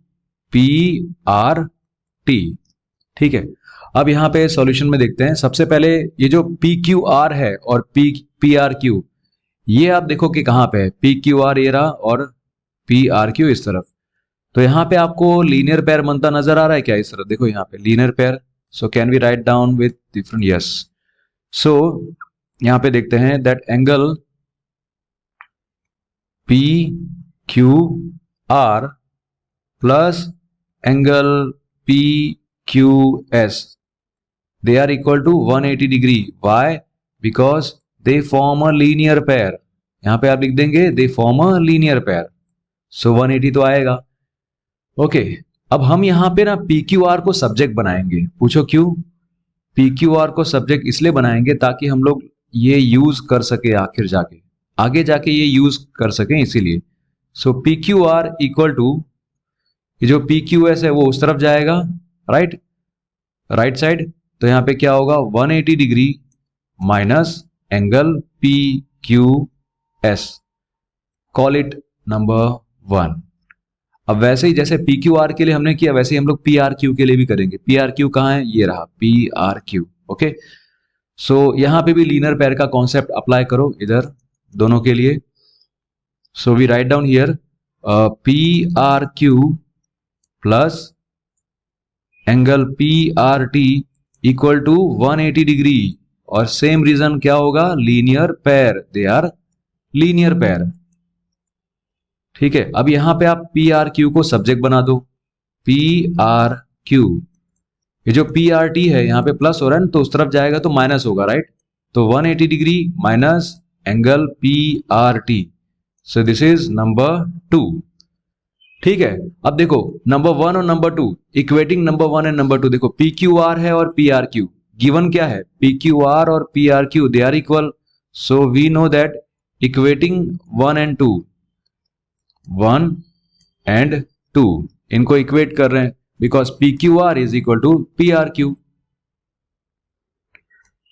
PRT, ठीक है। अब यहां पे सॉल्यूशन में देखते हैं। सबसे पहले ये जो PQR है और PRQ, ये आप देखो कि कहां पे है, PQR ये रहा और PRQ इस तरफ। तो यहां पे आपको लीनियर पेयर बनता नजर आ रहा है क्या, इस तरफ देखो यहां पे linear pair. So can we write down with different, yes. So यहां पे देखते हैं that angle PQR plus angle PQS they are equal to 180 degree. Why? Because they form a linear pair. यहां पे आप लिख देंगे they form a linear pair. So 180 तो आएगा। ओके, अब हम यहां पे ना PQR को सब्जेक्ट बनाएंगे। पूछो क्यों? PQR को सब्जेक्ट इसलिए बनाएंगे ताकि हम लोग ये यूज कर सके आखिर जाके, आगे जाके ये यूज कर सकें, इसीलिए। सो PQR इक्वल टू ये जो PQS है वो उस तरफ जाएगा, राइट, राइट साइड। तो यहां पे क्या होगा 180 degree minus angle PQS, call it number 1। अब वैसे ही जैसे PQR के लिए हमने किया वैसे ही हम लोग PRQ के लिए भी करेंगे। PRQ कहां है, ये रहा PRQ। ओके, सो यहां पे भी लीनियर पेयर का कॉन्सेप्ट अप्लाई करो इधर दोनों के लिए। So we write down here PRQ plus angle PRT equal to 180 degree, और सेम रीजन क्या होगा, linear pair, they are linear pair. ठीक है, अब यहां पे आप पी आर क्यू को सब्जेक्ट बना दो, पी आर क्यू, ये जो पी आर टी है यहां पे प्लस हो रहा है ना, तो उस तरफ जाएगा तो माइनस होगा, राइट। तो 180 degree minus angle P R T, so this is number 2। ठीक है, अब देखो नंबर 1 और number 2, equating number 1 and number 2, देखो पी क्यू आर है और पी आर क्यू, गिवन क्या है, पी क्यू आर और P R Q they are equal, so we know that equating 1 and 2, 1 and 2 इनको इक्वेट कर रहे हैं, because P Q R is equal to P R Q.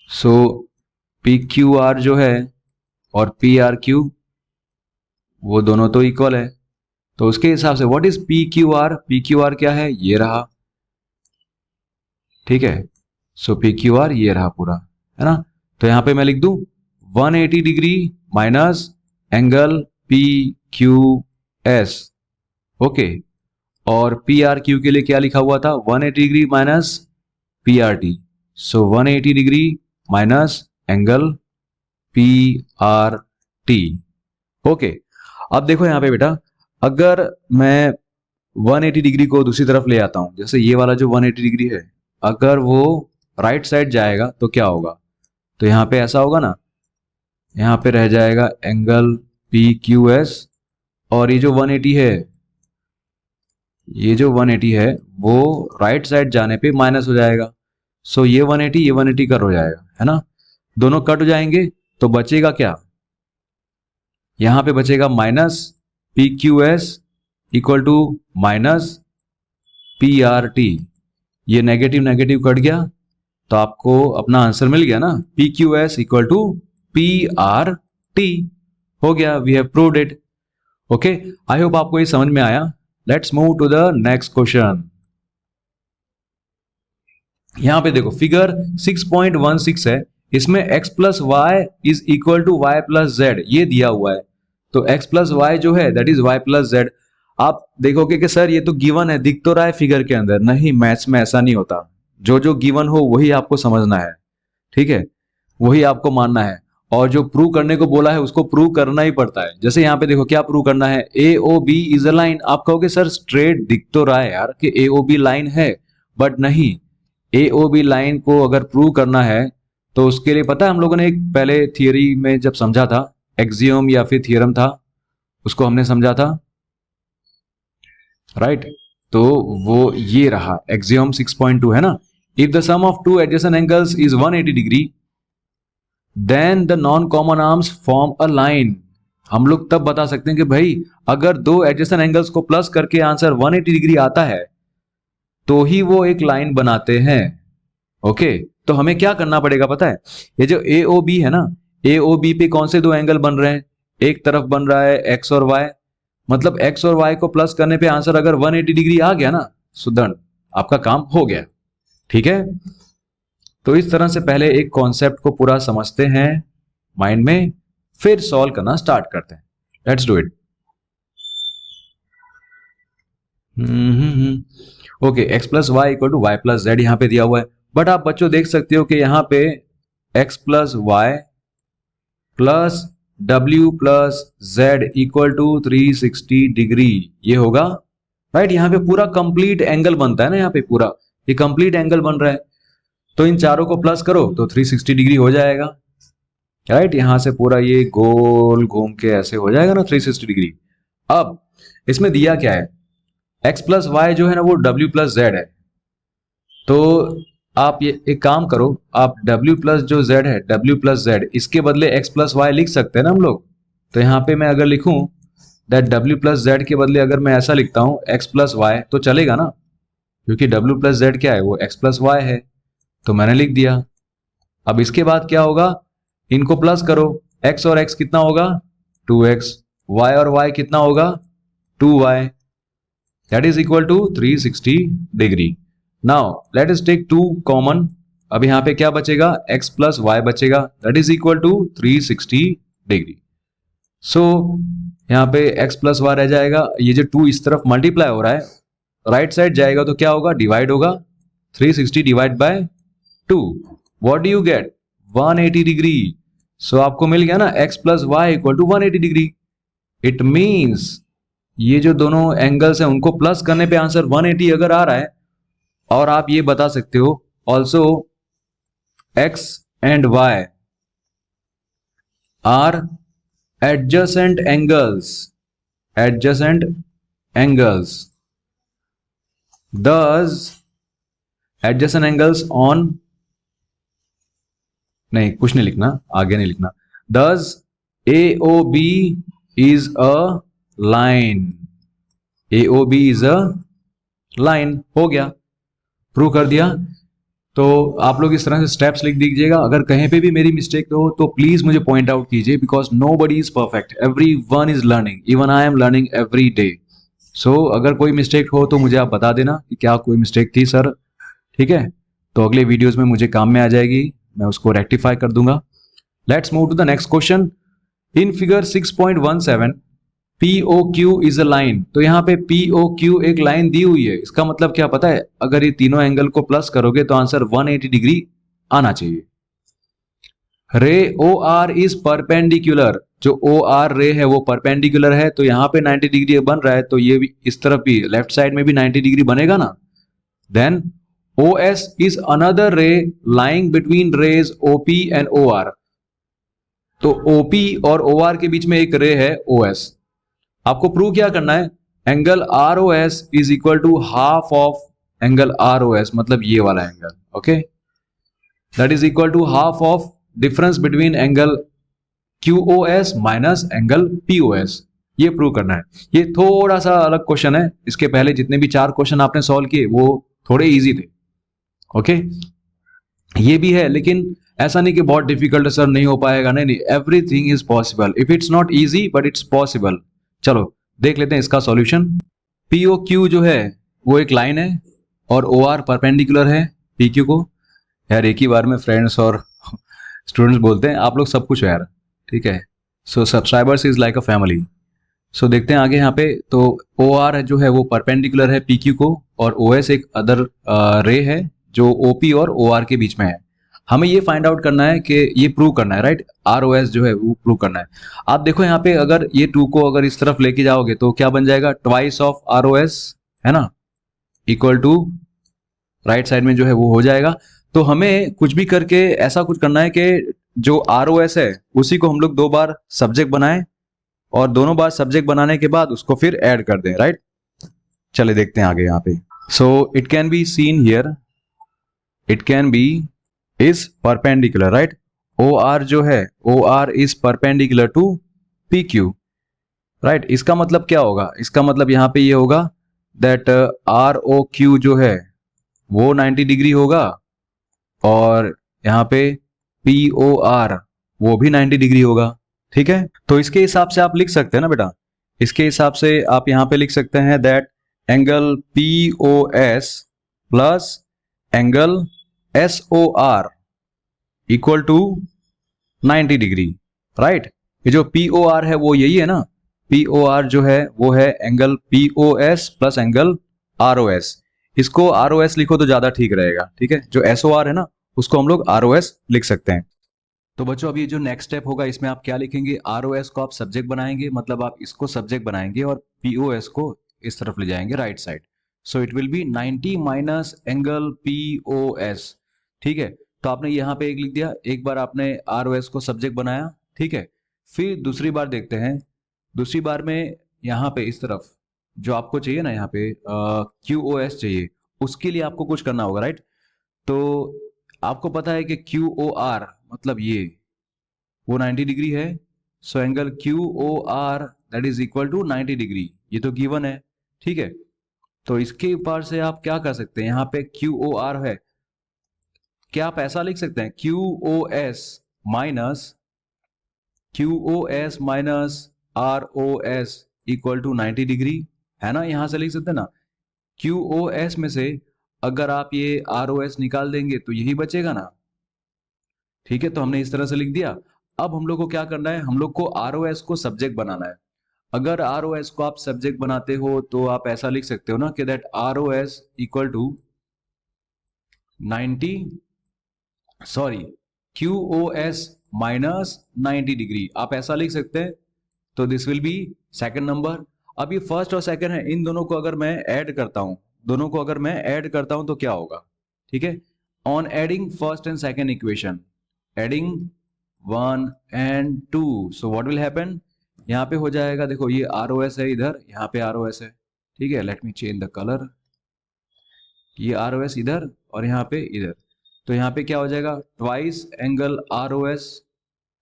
So P Q R जो है और पी आर क्यू वो दोनों तो इक्वल है, तो उसके हिसाब से what is P Q are, P Q are क्या है, ये रहा। ठीक है, सो पी क्यू आर ये रहा पूरा, है ना। तो यहां पे मैं लिख दूं 180 degree minus angle P Q S, okay. और पी आर क्यू के लिए क्या लिखा हुआ था, 180 degree minus P R T, so 180 degree minus angle P R T, okay. अब देखो यहां पे बेटा, अगर मैं 180 डिग्री को दूसरी तरफ ले आता हूं, जैसे ये वाला जो 180 डिग्री है, अगर वो राइट साइड जाएगा तो क्या होगा, तो यहां पे ऐसा होगा ना, यहां पे रह जाएगा एंगल पी क्यू एस, और ये जो 180 है, ये जो 180 है वो राइट साइड जाने पे माइनस हो जाएगा, सो ये 180 कट हो जाएगा, है ना। दोनों कट हो जाएंगे तो बचेगा क्या, यहां पे बचेगा minus P Q S equal to minus P R T, ये नेगेटिव नेगेटिव कट गया, तो आपको अपना आंसर मिल गया ना, P Q S equal to P R T, हो गया, we have proved it. Okay, I hope आपको ये समझ में आया। Let's move to the next question. यहां पे देखो फिगर 6.16 है, इसमें x plus Y is equal to Y plus Z ये दिया हुआ है, तो x प्लस वाई जो है that is Y plus Z. आप देखोगे कि सर ये तो गिवन है, दिख तो रहा है फिगर के अंदर, नहीं, मैथ्स में ऐसा नहीं होता, जो जो गिवन हो वही आपको समझना है, ठीक है, वही आपको मानना है, और जो प्रूव करने को बोला है उसको प्रूव करना ही पड़ता है। जैसे यहाँ पे देखो क्या प्रूव करना है, A O B is a line, आप कहोगे सर स्ट्रेट दिख तो रहा है यार कि ए ओ बी लाइन है, बट नहीं, ए ओ बी लाइन को अगर प्रूव करना है तो उसके लिए पता है हम लोगों ने एक पहले थियरी में जब समझा था, एक्सियम या फिर थियरम था, उसको हमने समझा था, राइट। तो वो ये रहा एक्सियम 6.2 है ना, if the sum of two adjacent angles is 180 degree then the non common arms form a line. हम लोग तब बता सकते हैं कि भाई अगर दो एडजेसेंट एंगल्स को प्लस करके आंसर 180 डिग्री आता है तो ही वो एक लाइन बनाते हैं, ओके। तो हमें क्या करना पड़ेगा पता है, ये जो ए ओ बी है ना, ए ओ बी पे कौन से दो एंगल बन रहे हैं, एक तरफ बन रहा है एक्स और वाई, मतलब एक्स और वाई को प्लस करने पे आंसर अगर 180 डिग्री आ गया ना, सुदर्शन आपका काम हो गया, ठीक है। तो इस तरह से पहले एक कॉन्सेप्ट को पूरा समझते हैं माइंड में, फिर सॉल्व करना स्टार्ट करते हैं। Let's do it. Okay, X plus Y equal to Y plus Z यहां पे दिया हुआ है, बट आप बच्चों देख सकते हो कि यहां पे X plus Y plus W plus Z equal to 360 degree ये होगा, राइट। यहां पे पूरा कंप्लीट एंगल बनता है ना, यहाँ पे पूरा ये कंप्लीट एंगल बन रहा है, तो इन चारों को प्लस करो तो 360 डिग्री हो जाएगा, राइट। यहां से पूरा ये गोल घूम के ऐसे हो जाएगा ना 360 डिग्री। अब इसमें दिया क्या है, x प्लस वाई जो है ना वो w प्लस जेड है, तो आप ये एक काम करो, आप w प्लस जो z है w प्लस जेड, इसके बदले x प्लस वाई लिख सकते हैं ना हम लोग। तो यहाँ पे मैं अगर लिखूं दैट w प्लस जेड के बदले अगर मैं ऐसा लिखता हूं x प्लस वाई तो चलेगा ना, क्योंकि w प्लस जेड क्या है, वो x प्लस वाई है, तो मैंने लिख दिया। अब इसके बाद क्या होगा, इनको प्लस करो, x और x कितना होगा 2x, y और y कितना होगा 2y, that is equal to 360 degree. Now let us take 2 common, अब यहां पे क्या बचेगा x प्लस वाई बचेगा, that is equal to 360 degree. So यहां पे x प्लस वाई रह जाएगा, ये जो 2 इस तरफ मल्टीप्लाई हो रहा है, राइट साइड जाएगा तो क्या होगा डिवाइड होगा, 360 divide by 2, what do you get 180 degree. So आपको मिल गया ना x plus Y equal to 180 degree. It means ये जो दोनों एंगल्स हैं उनको प्लस करने पे आंसर 180 अगर आ रहा है, और आप ये बता सकते हो also x and y are adjacent angles, adjacent angles, thus adjacent angles on, नहीं कुछ नहीं लिखना, आगे नहीं लिखना, thus AOB is a line, AOB is a line। हो गया, प्रूव कर दिया। तो आप लोग इस तरह से स्टेप्स लिख दीजिएगा। अगर कहीं पे भी मेरी मिस्टेक हो तो प्लीज मुझे पॉइंट आउट कीजिए, because nobody is perfect, everyone is learning, even I am learning every day. So अगर कोई मिस्टेक हो तो मुझे आप बता देना कि क्या कोई मिस्टेक थी सर, ठीक है। तो अगले वीडियोज में मुझे काम में आ जाएगी, मैं उसको रेक्टिफाई कर दूंगा। Let's move to the next question. In figure 6.17 POQ is a line. तो यहाँ पे POQ एक लाइन दी हुई है, इसका मतलब क्या पता है, अगर ये तीनों एंगल को प्लस करोगे तो आंसर 180 डिग्री आना चाहिए। रे OR इज परपेंडिकुलर, जो OR रे है वो परपेंडिकुलर है, तो यहाँ पे 90 डिग्री बन रहा है, तो ये भी इस तरफ भी लेफ्ट साइड में भी 90 डिग्री बनेगा ना। Then OS is another ray lying between rays OP and OR। तो OP और OR के बीच में एक रे है OS। आपको प्रूव क्या करना है, angle ROS is equal to half of angle ROS, मतलब ये वाला angle, okay, that is equal to half of difference between angle QOS minus angle POS। ये प्रूव करना है। ये थोड़ा सा अलग क्वेश्चन है, इसके पहले जितने भी 4 क्वेश्चन आपने सॉल्व किए वो थोड़े इजी थे, ओके। ये भी है, लेकिन ऐसा नहीं कि बहुत डिफिकल्ट सर नहीं हो पाएगा, नहीं नहीं, everything is possible, if it's not easy but it's possible. चलो देख लेते हैं इसका सॉल्यूशन। POQ जो है वो एक लाइन है और OR परपेंडिकुलर है PQ को। यार एक ही बार में फ्रेंड्स और स्टूडेंट्स बोलते हैं, आप लोग सब कुछ हो यार, ठीक है। So subscribers is like a family. So देखते हैं आगे यहाँ पे। तो OR जो है वो परपेंडिकुलर है PQ को, और OS एक अदर रे है जो OP और OR के बीच में है। हमें ये फाइंड आउट करना है कि ये प्रूव करना है, राइट, ROS जो है वो प्रूव करना है। आप देखो यहाँ पे, अगर ये 2 को अगर इस तरफ लेके जाओगे तो क्या बन जाएगा, ट्वाइस ऑफ ROS, है ना, इक्वल टू राइट साइड में जो है वो हो जाएगा। तो हमें कुछ भी करके ऐसा कुछ करना है कि जो ROS है उसी को हम लोग 2 बार सब्जेक्ट बनाएं, और दोनों बार सब्जेक्ट बनाने के बाद उसको फिर ऐड कर दें, राइट। चले देखते हैं आगे यहाँ पे। So it can be seen here, it can be is perpendicular, right. OR जो है OR is perpendicular to PQ, right. इसका मतलब क्या होगा, इसका मतलब यहाँ पे ये होगा दैट ROQ जो है वो 90 डिग्री होगा, और यहाँ पे POR वो भी 90 डिग्री होगा, ठीक है। तो इसके हिसाब से आप लिख सकते हैं ना बेटा, इसके हिसाब से आप यहाँ पे लिख सकते हैं that angle POS plus angle SOR equal to 90 degree, right. ये जो POR है वो यही है ना, POR जो है वो है angle POS plus angle ROS। इसको ROS लिखो तो ज्यादा ठीक रहेगा, ठीक है। जो SOR है ना उसको हम लोग ROS लिख सकते हैं। तो बच्चों अभी जो नेक्स्ट स्टेप होगा इसमें आप क्या लिखेंगे, ROS को आप सब्जेक्ट बनाएंगे, मतलब आप इसको सब्जेक्ट बनाएंगे और POS को इस तरफ ले जाएंगे right side. So it will B 90 minus angle POS, ठीक है। तो आपने यहाँ पे एक लिख दिया, एक बार आपने ROS को सब्जेक्ट बनाया, ठीक है। फिर दूसरी बार देखते हैं, दूसरी बार में यहाँ पे इस तरफ जो आपको चाहिए ना, यहाँ पे QOS चाहिए, उसके लिए आपको कुछ करना होगा, राइट। तो आपको पता है कि QOR मतलब ये वो 90 डिग्री है, so angle QOR that is equal to 90 degree, ये तो गिवन है, ठीक है। तो इसके ऊपर से आप क्या कर सकते हैं, यहाँ पे QOR है, क्या आप ऐसा लिख सकते हैं QOS minus ROS equal to 90 degree, है ना। यहां से लिख सकते हैं ना, QOS में से अगर आप ये ROS निकाल देंगे तो यही बचेगा ना, ठीक है। तो हमने इस तरह से लिख दिया। अब हम लोग को क्या करना है, हम लोग को ROS को सब्जेक्ट बनाना है। अगर ROS को आप सब्जेक्ट बनाते हो तो आप ऐसा लिख सकते हो ना कि that ROS equal to 90 sorry QoS minus 90 degree, आप ऐसा लिख सकते हैं। तो this will be second number. अब ये फर्स्ट और सेकंड है, इन दोनों को अगर मैं ऐड करता हूं, दोनों को अगर मैं ऐड करता हूं तो क्या होगा, ठीक है। On adding first and second equation, adding 1 and 2, so what will happen, यहां पे हो जाएगा, देखो ये ROS है इधर, यहां पे ROS है, ठीक है। Let me change the colour, ये ROS इधर और यहां पे इधर, तो यहां पे क्या हो जाएगा, ट्वाइस एंगल ROS,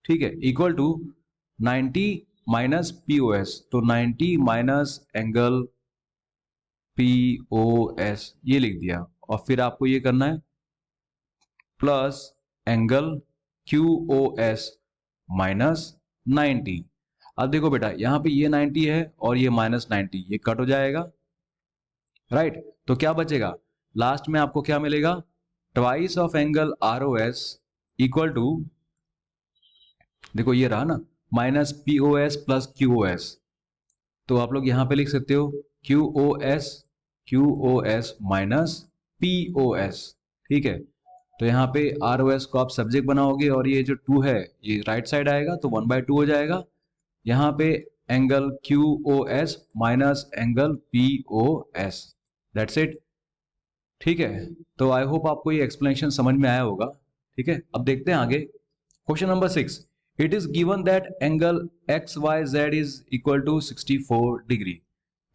ठीक है, इक्वल टू 90 माइनस POS, तो 90 माइनस एंगल POS ये लिख दिया, और फिर आपको ये करना है प्लस एंगल QoS माइनस 90। अब देखो बेटा, यहां पे ये 90 है और ये माइनस 90, ये कट हो जाएगा, राइट। तो क्या बचेगा, लास्ट में आपको क्या मिलेगा, twice of angle ROS equal to, देखो ये रहा ना, माइनस POS प्लस QoS, तो आप लोग यहां पे लिख सकते हो QoS माइनस POS, ठीक है। तो यहाँ पे ROS को आप सब्जेक्ट बनाओगे और ये जो 2 है ये राइट साइड आएगा, तो 1/2 हो जाएगा। यहाँ पे angle QoS minus angle POS, that's it, ठीक है। तो आई होप आपको ये एक्सप्लेनेशन समझ में आया होगा, ठीक है। अब देखते हैं आगे, question number 6, it is given that angle XYZ is equal to 64 degree.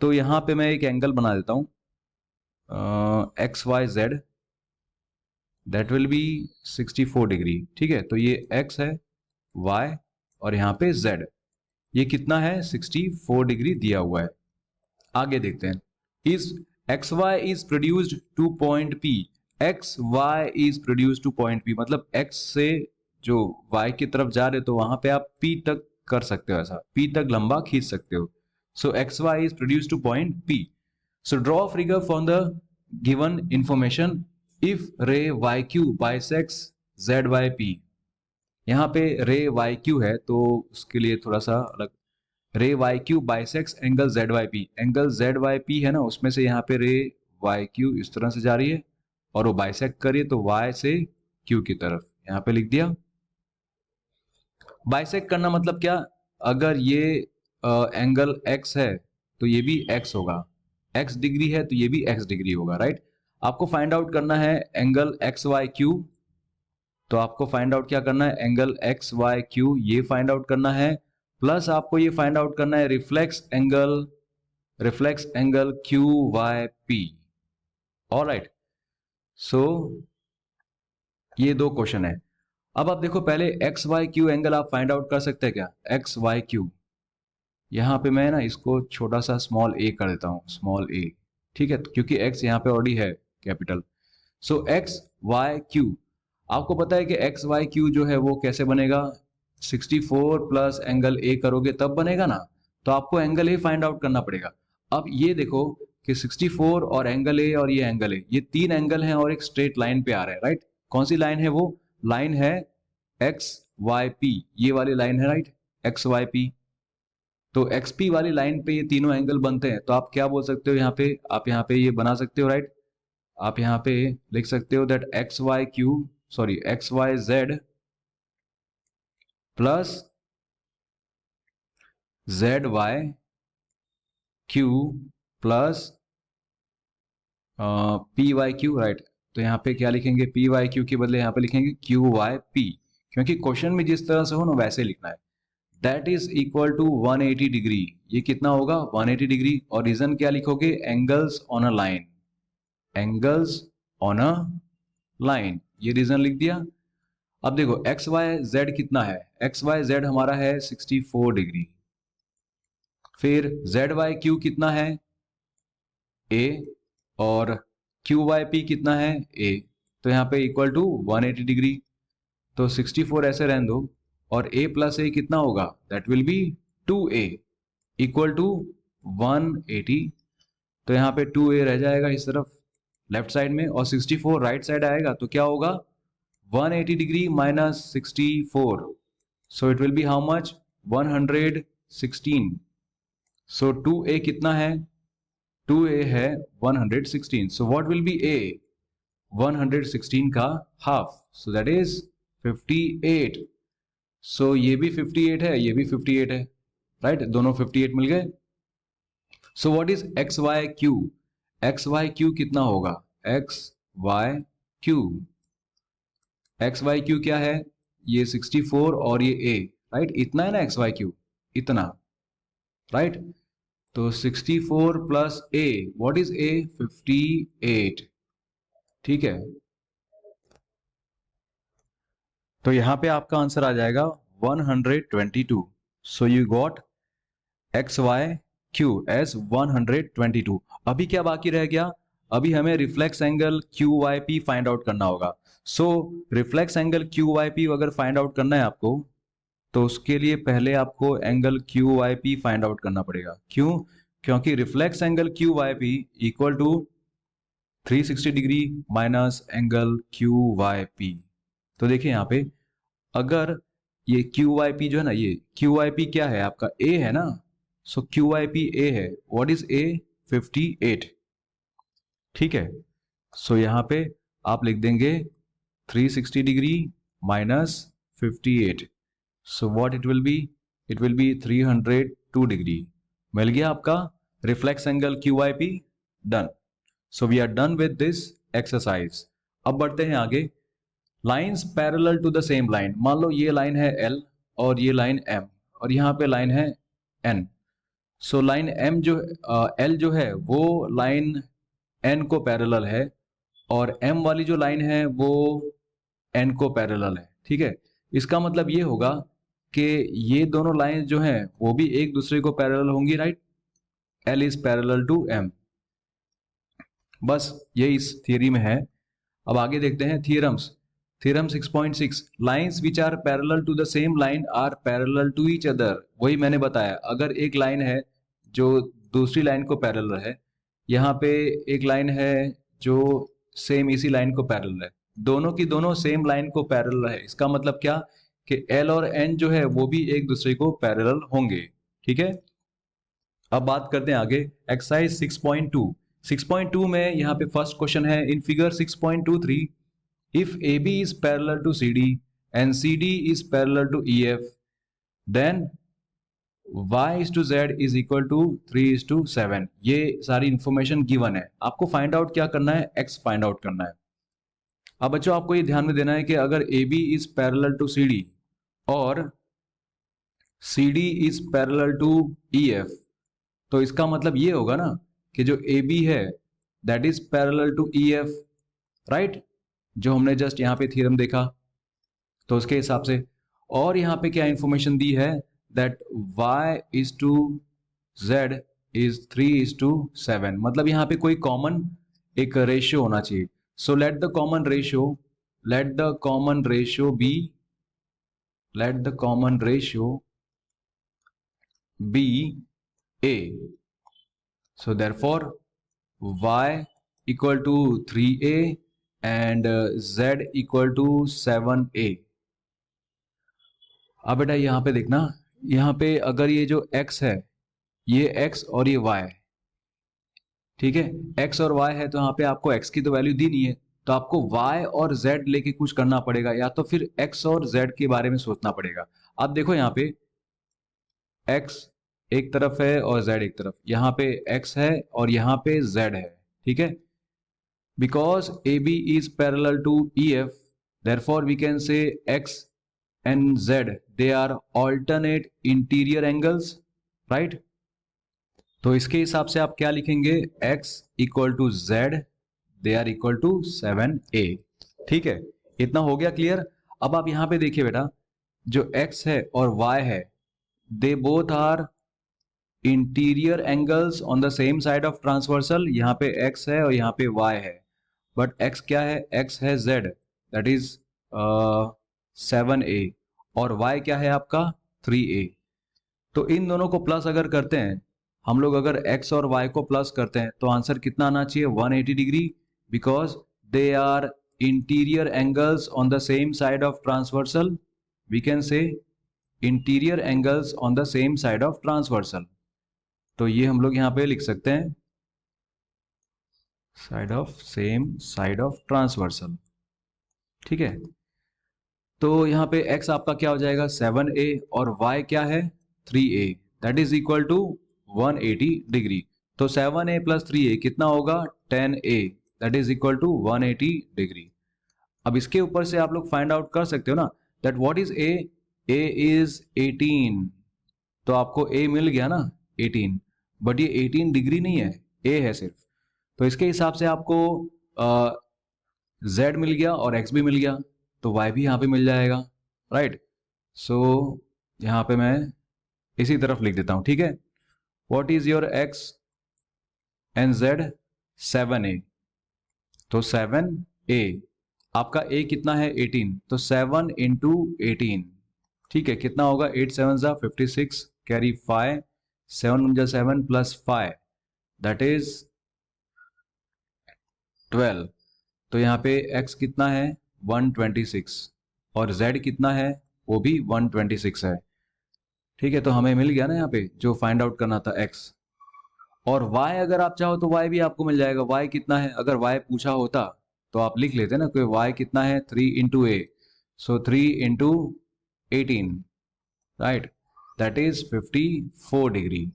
तो यहां पे मैं एक एंगल बना देता हूं XYZ, that will B 64 degree, ठीक है। तो ये X है, Y और यहां पे Z, ये कितना है, 64 डिग्री दिया हुआ है। आगे देखते हैं, is XY is produced two point P, XY is produced two point P, मतलब X से जो Y की तरफ जा रहे, तो वहां पे आप P तक कर सकते हो, ऐसा P तक लंबा खींच सकते हो। सो XY is produced two point P, so draw figure from the given information if रे YQ बाइसेक्स ZYP। यहां पे रे YQ है तो उसके लिए थोड़ा सा अलग, रे YQ bisects angle ZYP, angle ZYP है ना, उसमें से यहाँ पे रे YQ इस तरह से जा रही है और वो बाइसेक्ट करिए तो Y से Q की तरफ, यहाँ पे लिख दिया। बाइसेक्ट करना मतलब क्या, अगर ये एंगल X है तो ये भी X होगा, X डिग्री है तो ये भी X डिग्री होगा, राइट। आपको फाइंड आउट करना है एंगल XYQ, तो आपको फाइंड आउट क्या करना है, एंगल XYQ ये फाइंड आउट करना है, प्लस आपको ये फाइंड आउट करना है रिफ्लेक्स एंगल QYP, ऑलराइट। सो ये दो क्वेश्चन है। अब आप देखो, पहले XYQ एंगल आप फाइंड आउट कर सकते हैं क्या, XYQ, यहां पे मैं ना इसको छोटा सा स्मॉल a कर देता हूं, स्मॉल a, ठीक है, क्योंकि x यहां पे ऑलरेडी है कैपिटल। सो XYQ, आपको पता है कि XYQ जो है वो कैसे बनेगा, 64 प्लस एंगल A करोगे तब बनेगा ना, तो आपको एंगल A फाइंड आउट करना पड़ेगा। अब ये देखो कि 64 और एंगल A और ये एंगल A, ये 3 एंगल हैं और एक स्ट्रेट लाइन पे आ रहे हैं, राइट। कौन सी लाइन है, वो लाइन है XYP, ये वाली लाइन है, राइट, XYP। तो XP वाली लाइन पे ये तीनों एंगल बनते हैं, तो आप क्या बोल सकते हो यहाँ पे, आप यहाँ पे ये बना सकते हो, राइट। आप यहाँ पे लिख सकते हो that XYZ plus ZYQ plus PYQ, right. तो यहाँ पे क्या लिखेंगे, PYQ के बदले यहाँ पे लिखेंगे QYP, क्योंकि क्वेश्चन में जिस तरह से हो ना वैसे लिखना है। That is equal to 180 degree, ये कितना होगा, 180 डिग्री। और रीजन क्या लिखोगे, angles on a line, angles on a line, ये रीजन लिख दिया। अब देखो XYZ कितना है, XYZ हमारा है 64 डिग्री, फिर ZYQ कितना है A, और QYP कितना है A, तो यहाँ पे इक्वल टू 180 डिग्री, तो 64 ऐसे रहने दो, और A प्लस A कितना होगा, that will be 2A equal to 180, तो यहाँ पे 2A रह जाएगा इस तरफ लेफ्ट साइड में, और 64 राइट साइड आएगा, तो क्या होगा 180 degree minus 64, so it will B how much, 116। So 2A कितना है, 2A है 116, so what will be A, 116 का हाफ, सो दैट इज 58। सो ये भी 58 है, ये भी 58 है, राइट, दोनों 58 मिल गए। So what is X Y Q? X Y Q कितना होगा? X Y Q, X Y Q क्या है? ये 64 और ये ए, राइट, इतना है ना एक्स वाई क्यू, इतना, राइट। तो 64 plus A, what is a? 58, ठीक है। तो यहां पे आपका आंसर आ जाएगा 122। So you got X Y Q as 122। अभी क्या बाकी रह गया? अभी हमें reflex angle Q Y P find out करना होगा। So reflex angle Q Y P अगर फाइंड आउट करना है आपको, तो उसके लिए पहले आपको angle Q Y P find out करना पड़ेगा। क्यों? क्योंकि reflex angle Q Y P equal to 360 degree minus angle Q Y P. तो देखिए यहां पे अगर ये क्यू वाई पी जो है ना, ये क्यू वाई पी क्या है आपका? ए है ना। सो क्यू वाई पी ए है। What is a? 58, ठीक है। सो यहां पे आप लिख देंगे 360 degree minus 58। So what it will be? It will be 302 degree. मिल गया आपका reflex angle Q Y P. Done. So we are done with this exercise. अब बढ़ते हैं आगे। Lines parallel to the same line. मान लो ये लाइन है L और ये लाइन M और यहाँ पे लाइन है N। सो लाइन M जो L जो है वो लाइन N को पैरेलल है और M वाली जो लाइन है वो N को पैरेलल है, ठीक है। इसका मतलब ये होगा कि ये दोनों लाइन जो हैं वो भी एक दूसरे को पैरेलल होंगी, right. L is parallel to M। बस ये इस थियरी में है। अब आगे देखते हैं theorems. Theorem 6.6, lines which are parallel to the same line are parallel to each other. वही मैंने बताया, अगर एक लाइन है जो दूसरी लाइन को पैरेलल है, यहाँ पे एक लाइन है जो सेम इसी लाइन को पैरेलल है, दोनों की दोनों सेम लाइन को पैरेलल है, इसका मतलब क्या कि L और N जो है वो भी एक दूसरे को पैरेलल होंगे, ठीक है। अब बात करते हैं आगे एक्सरसाइज 6.2। 6.2 में यहाँ पे फर्स्ट क्वेश्चन है in figure 6.23, if AB is parallel to CD and CD is parallel to EF, then y is to z is equal to 3 is to 7। ये सारी इंफॉर्मेशन गिवन है, आपको फाइंड आउट क्या करना है? x फाइंड आउट करना है। अब बच्चों आपको ये ध्यान में देना है कि अगर AB is parallel to CD और CD is parallel to EF, तो इसका मतलब ये होगा ना कि जो AB है that is parallel to EF, right, जो हमने जस्ट यहाँ पे थ्योरम देखा, तो उसके हिसाब से। और यहाँ पे क्या इंफॉर्मेशन दी है? That y is to z is 3 is to 7, मतलब यहाँ पे कोई कॉमन एक रेशियो होना चाहिए। So let the common ratio be a। So therefore y equal to 3a and z equal to 7a। अब बेटा यहां पे देखना, यहां पे अगर ये जो x है, ये x और ये y, ठीक है, x और y है, तो यहाँ पे आपको x की तो वैल्यू दी नहीं है, तो आपको y और z लेके कुछ करना पड़ेगा, या तो फिर x और z के बारे में सोचना पड़ेगा। अब देखो यहाँ पे x एक तरफ है और z एक तरफ, यहाँ पे x है और यहाँ पे z है, ठीक है। Because AB is parallel to EF, therefore we can say x and z they are alternate interior angles, right। तो इसके हिसाब से आप क्या लिखेंगे? x equal to z they are equal to 7a, ठीक है। इतना हो गया क्लियर। अब आप यहां पे देखिए बेटा, जो x है और y है they both are interior angles on the same side of transversal. यहाँ पे x है और यहाँ पे y है, बट x क्या है? x है z दैट इज 7a और y क्या है आपका? 3a। तो इन दोनों को प्लस अगर करते हैं हम लोग, अगर x और y को प्लस करते हैं तो आंसर कितना आना चाहिए? 180 degree, because they are interior angles on the same side of transversal. We can say interior angles on the same side of transversal. तो ये हम लोग यहां पे लिख सकते हैं side of same side of transversal, ठीक है। तो यहाँ पे x आपका क्या हो जाएगा 7a और y क्या है 3a, that is equal to 180 degree. तो 7a प्लस 3a कितना होगा 10a, that is equal to 180 degree. अब इसके ऊपर से आप लोग फाइंड आउट कर सकते हो ना that what is a is 18, तो आपको a मिल गया ना 18, बट ये 18 डिग्री नहीं है, a है सिर्फ। तो इसके हिसाब से आपको z मिल गया और x भी मिल गया, तो y भी यहाँ पे मिल जाएगा, राइट। सो यहाँ पे मैं इसी तरफ लिख देता हूँ, ठीक है। What is your x and z 7a, तो 7a, आपका a कितना है 18, तो 7 इंटू 18, ठीक है। कितना होगा 8 7 जा 56, कैरी 5, 7 जा 7 प्लस 5, दैट इज 12। तो यहाँ पे x कितना है 126 और z कितना है वो भी 126 है, ठीक है। तो हमें मिल गया ना यहाँ पे जो फाइंड आउट करना था x, और y अगर आप चाहो तो y भी आपको मिल जाएगा। y कितना है, अगर y पूछा होता तो आप लिख लेते ना कि y कितना है 3 into A, so 3 into 18, right, that is 54 degree.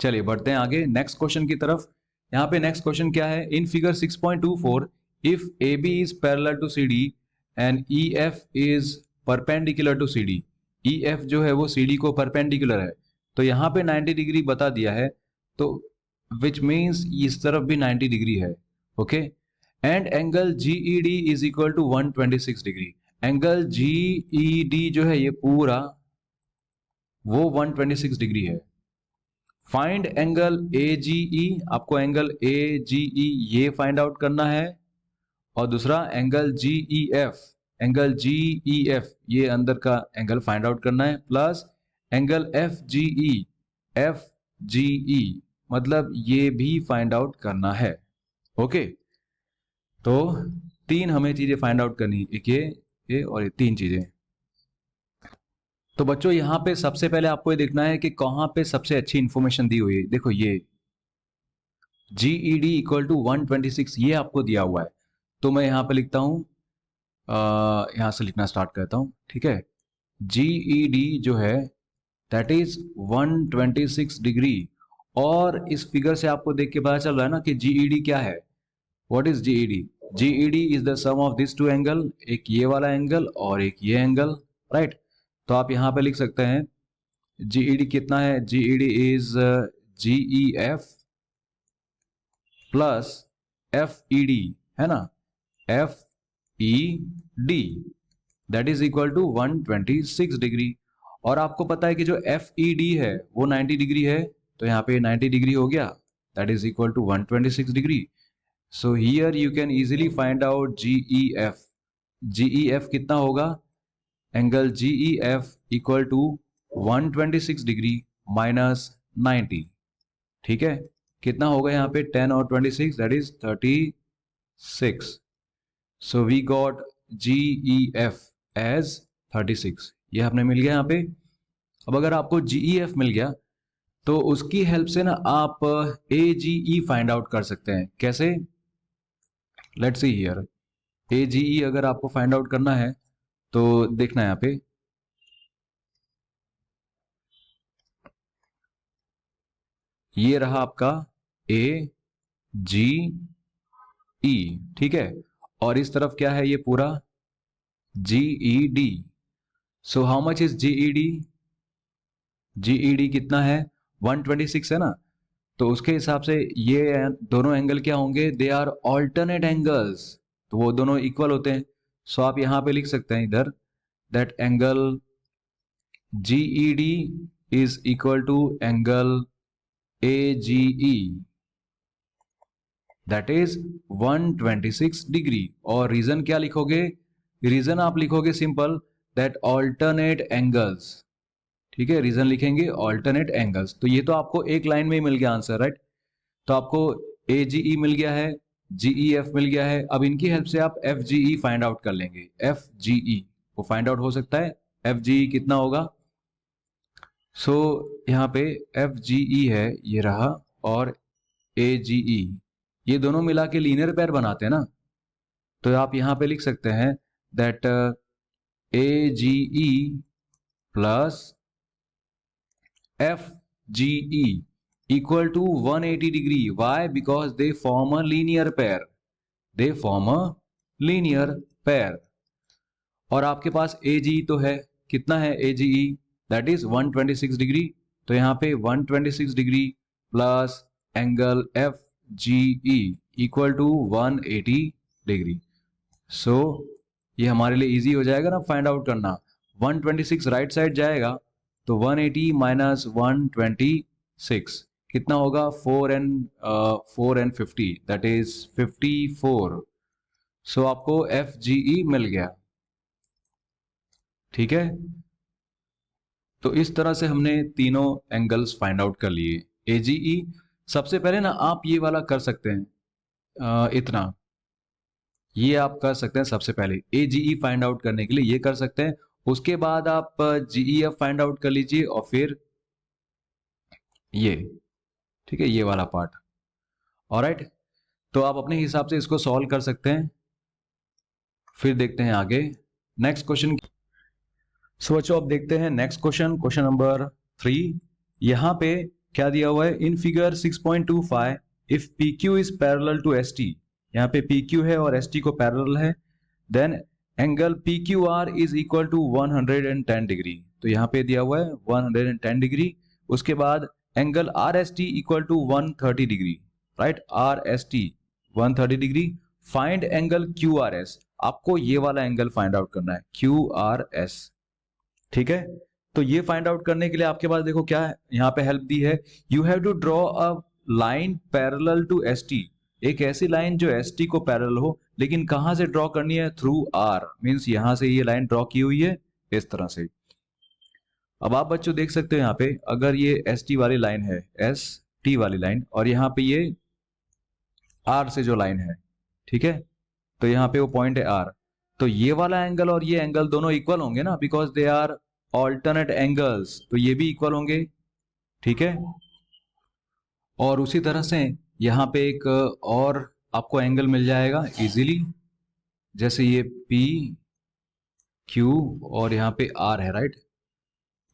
चलिए बढ़ते हैं आगे नेक्स्ट क्वेश्चन की तरफ। यहाँ पे नेक्स्ट क्वेश्चन क्या है, in figure 6.24 if A B is parallel to C D and E F is perpendicular to C D, E F जो है वो सी डी को परपेंडिकुलर है, तो यहाँ पे 90 डिग्री बता दिया है, तो विच मीन्स इस तरफ भी 90 डिग्री है, okay. And angle G E D is equal to 126 degree, angle G E D जो है ये पूरा वो 126 डिग्री है। फाइंड एंगल ए जी ई, आपको एंगल ए जी ई ये फाइंड आउट करना है, और दूसरा angle G E F, angle G E F ये अंदर का एंगल फाइंड आउट करना है, प्लस एंगल एफ जी ई, एफ जी ई मतलब ये भी फाइंड आउट करना है, ओके। तो तीन हमें चीजें फाइंड आउट करनी है, एक ये और ये तीन चीजें। तो बच्चों यहां पे सबसे पहले आपको ये देखना है कि कहां पे सबसे अच्छी इंफॉर्मेशन दी हुई है। देखो ये GED इक्वल टू 126 ये आपको दिया हुआ है, तो मैं यहां पे लिखता हूं, यहां से लिखना स्टार्ट करता हूं, ठीक है। GED जो है दैट इज 126 डिग्री, और इस फिगर से आपको देख के पता चल रहा है ना कि GED क्या है। What is GED? GED is the sum of this two angle, एक ये वाला एंगल और एक ये एंगल, राइट। तो आप यहां पे लिख सकते हैं GED कितना है, GED is GEF plus FED, है ना, FED that is equal to 126 degree. और आपको पता है कि जो FED है वो 90 डिग्री है, तो यहाँ पे 90 डिग्री हो गया, that is equal to 126 degree. So here you can easily find out GEF। GEF कितना होगा, angle GEF equal to 126 degree minus 90, ठीक है। कितना होगा यहाँ पे 10 और 26 that is 36, so we got GEF as 36, ये आपने मिल गया यहाँ पे। अब अगर आपको GEF मिल गया तो उसकी हेल्प से ना आप AGE फाइंड आउट कर सकते हैं। कैसे, लेट्स सी हियर, AGE अगर आपको फाइंड आउट करना है तो देखना यहाँ पे, ये रहा आपका AGE, ठीक है, और इस तरफ क्या है ये पूरा GED। So how much is GED? GED कितना है 126 है ना, तो उसके हिसाब से ये दोनों एंगल क्या होंगे, दे आर ऑल्टरनेट एंगल्स, तो वो दोनों इक्वल होते हैं। सो आप यहां पे लिख सकते हैं इधर that angle GED is equal to angle AGE that is 126 degree. और रीजन क्या लिखोगे, रीजन आप लिखोगे सिंपल दैट ऑल्टरनेट एंगल्स, ठीक है, रीजन लिखेंगे ऑल्टरनेट एंगल्स। तो ये तो आपको एक लाइन में ही मिल गया आंसर, राइट। तो आपको AGE मिल गया है, GEF मिल गया है, अब इनकी हेल्प से आप FGE फाइंड आउट कर लेंगे। FGE वो फाइंड आउट हो सकता है, FGE कितना होगा, सो यहाँ पे FGE है ये रहा, और AGE ये दोनों मिला के लीनियर पेयर बनाते हैं ना, तो आप यहां पे लिख सकते हैं that A G E plus F G E equal to 180 degree. Why? Because they form a linear pair. They form a linear pair. और आपके पास ए जी तो है, कितना है A G E? That is 126 degree. तो यहां पे 126 degree plus angle F G E equal to 180 degree. So ये हमारे लिए इजी हो जाएगा ना फाइंड आउट करना. 126 राइट साइड जाएगा तो 180 माइनस 126 कितना होगा? 4 and 50 दैट इज 54. सो आपको एफ जी ई मिल गया. ठीक है, तो इस तरह से हमने तीनों एंगल्स फाइंड आउट कर लिए. ए जी ई सबसे पहले ना आप ये वाला कर सकते हैं, इतना ये आप कर सकते हैं. सबसे पहले ए जी ई फाइंड आउट करने के लिए ये कर सकते हैं. उसके बाद आप जीई एफ फाइंड आउट कर लीजिए और फिर ये, ठीक है, ये वाला पार्ट. ऑलराइट, तो आप अपने हिसाब से इसको सॉल्व कर सकते हैं. फिर देखते हैं आगे नेक्स्ट क्वेश्चन. सो बच्चों आप देखते हैं नेक्स्ट क्वेश्चन, क्वेश्चन नंबर 3. यहां पे क्या दिया हुआ है? In figure 6.25 if P Q is parallel to S T. यहाँ पे पी क्यू है और एस टी को पैरेलल है. Then angle P Q R is equal to 110 degree. तो यहाँ पे दिया हुआ है 110 डिग्री. उसके बाद angle R S T equal to 130 degree. Right, R S T 130 degree. Find angle Q R S. आपको ये वाला एंगल फाइंड आउट करना है, क्यू आर एस. ठीक है, तो ये फाइंड आउट करने के लिए आपके पास देखो क्या है, यहाँ पे हेल्प दी है. You have to draw a line parallel to S T. एक ऐसी लाइन जो एस टी को पैरेलल हो, लेकिन कहां से ड्रॉ करनी है? Through are. मींस यहां से ये लाइन ड्रॉ की हुई है इस तरह से. अब आप बच्चों देख सकते हो यहाँ पे, अगर ये एस टी वाली लाइन है, एस टी वाली लाइन, और यहाँ पे ये आर से जो लाइन है, ठीक है, तो यहाँ पे वो पॉइंट है आर. तो ये वाला एंगल और ये एंगल दोनों इक्वल होंगे ना, because they are alternate angles. तो ये भी इक्वल होंगे. ठीक है, और उसी तरह से यहां पे एक और आपको एंगल मिल जाएगा इजीली, जैसे ये P Q और यहाँ पे R है. राइट,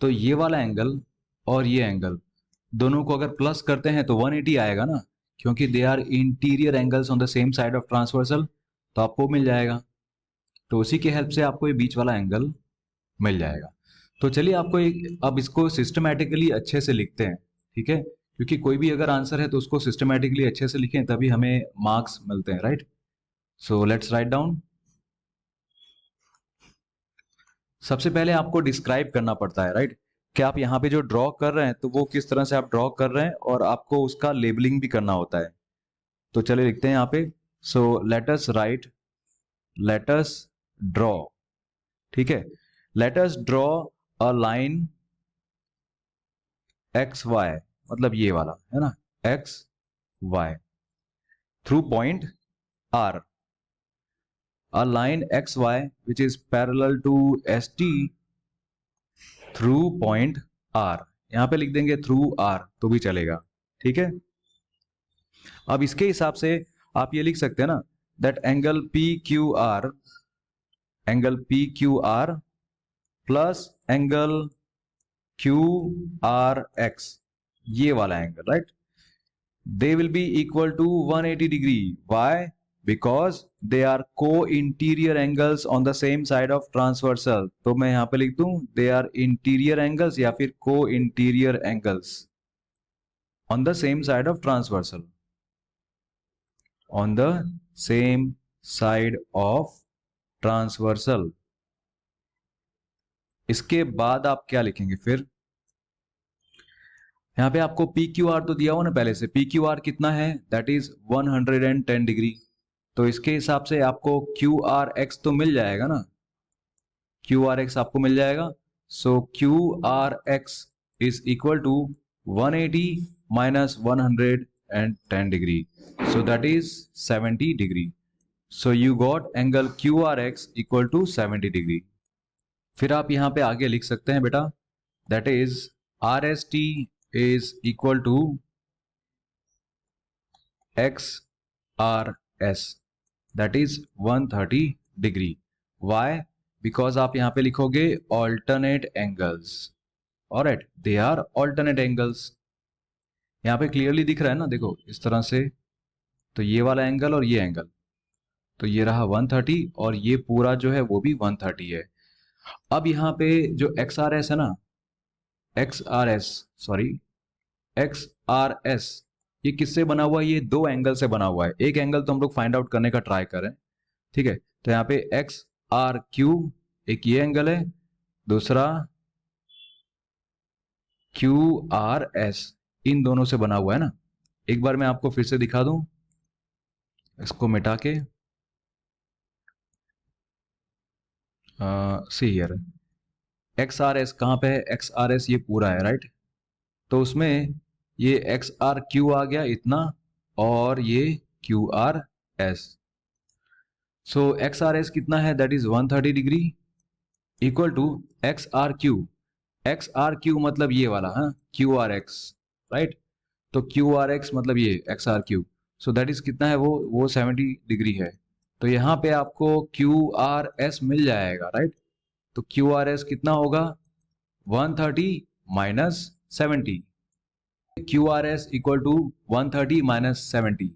तो ये वाला एंगल और ये एंगल दोनों को अगर प्लस करते हैं तो 180 आएगा ना, क्योंकि they are interior angles on the same side of transversal. तो आपको मिल जाएगा. तो उसी के हेल्प से आपको ये बीच वाला एंगल मिल जाएगा. तो चलिए आपको अब इसको सिस्टमैटिकली अच्छे से लिखते हैं. ठीक है, क्योंकि कोई भी अगर आंसर है तो उसको सिस्टमैटिकली अच्छे से लिखें, तभी हमें मार्क्स मिलते हैं. Right, so let's write down. सबसे पहले आपको डिस्क्राइब करना पड़ता है. राइट, कि आप यहाँ पे जो ड्रॉ कर रहे हैं तो वो किस तरह से आप ड्रॉ कर रहे हैं, और आपको उसका लेबलिंग भी करना होता है. तो चलिए लिखते हैं यहाँ पे. So let us write, let us draw. ठीक है, let us draw a line X Y, मतलब ये वाला है ना, X Y, through point R. A line X Y which is parallel to S T through point R. यहां पे लिख देंगे थ्रू आर तो भी चलेगा. ठीक है, अब इसके हिसाब से आप ये लिख सकते हैं ना, that angle P Q R, angle P Q R plus angle Q R X, ये वाला angle. Right, they will be equal to 180 degree. Why? Because they are co-interior angles on the same side of transversal. तो मैं यहां पे लिख दूं दे आर इंटीरियर एंगल्स या फिर को interior angles on the same side of transversal, on the same side of transversal. इसके बाद आप क्या लिखेंगे फिर? यहां पे आपको पी क्यू आर तो दिया हुआ ना पहले से. पी क्यू आर कितना है? That is 110 degree. तो इसके हिसाब से आपको क्यू आर एक्स तो मिल जाएगा ना, क्यू आर एक्स आपको मिल जाएगा. So Q R X is equal to 180 minus 110 degree. So that is 70 degree. So you got angle Q R X equal to 70 degree. फिर आप यहां पे आगे लिख सकते हैं बेटा, that is R S T is equal to x R S that is 130 degree. Why? Because आप यहां पे लिखोगे alternate angles. Alright, they are alternate angles. यहां पे क्लियरली दिख रहा है ना, देखो इस तरह से, तो ये वाला एंगल और ये एंगल, तो ये रहा 130 और ये पूरा जो है वो भी 130 है। अब यहां पे जो एक्स आर एस है ना, x R S, sorry x R S, ये किससे बना हुआ है? ये दो एंगल से बना हुआ है। एक एंगल तो हम लोग फाइंड आउट करने का ट्राई करें, ठीक है। तो यहाँ पे एक्स आर क्यू, एक ये एंगल है, दूसरा क्यू आर एस, इन दोनों से बना हुआ है ना। एक बार मैं आपको फिर से दिखा दूं, इसको मिटा के, see here, x R S कहां पे है? एक्स आर एस ये पूरा है, राइट। तो उसमें ये एक्स आर क्यू आ गया इतना, और ये Q R S. So X R S कितना है? That is 130 degree, equal to X R Q. X R Q मतलब ये वाला, हाँ, क्यू आर एक्स, राइट। तो क्यू आर एक्स मतलब ये X R Q. So that is कितना है? वो 70 डिग्री है। तो यहां पे आपको क्यू आर एस मिल जाएगा, राइट। तो क्यू आर एस कितना होगा? 130 minus 70। Q R S equal to 130 minus 70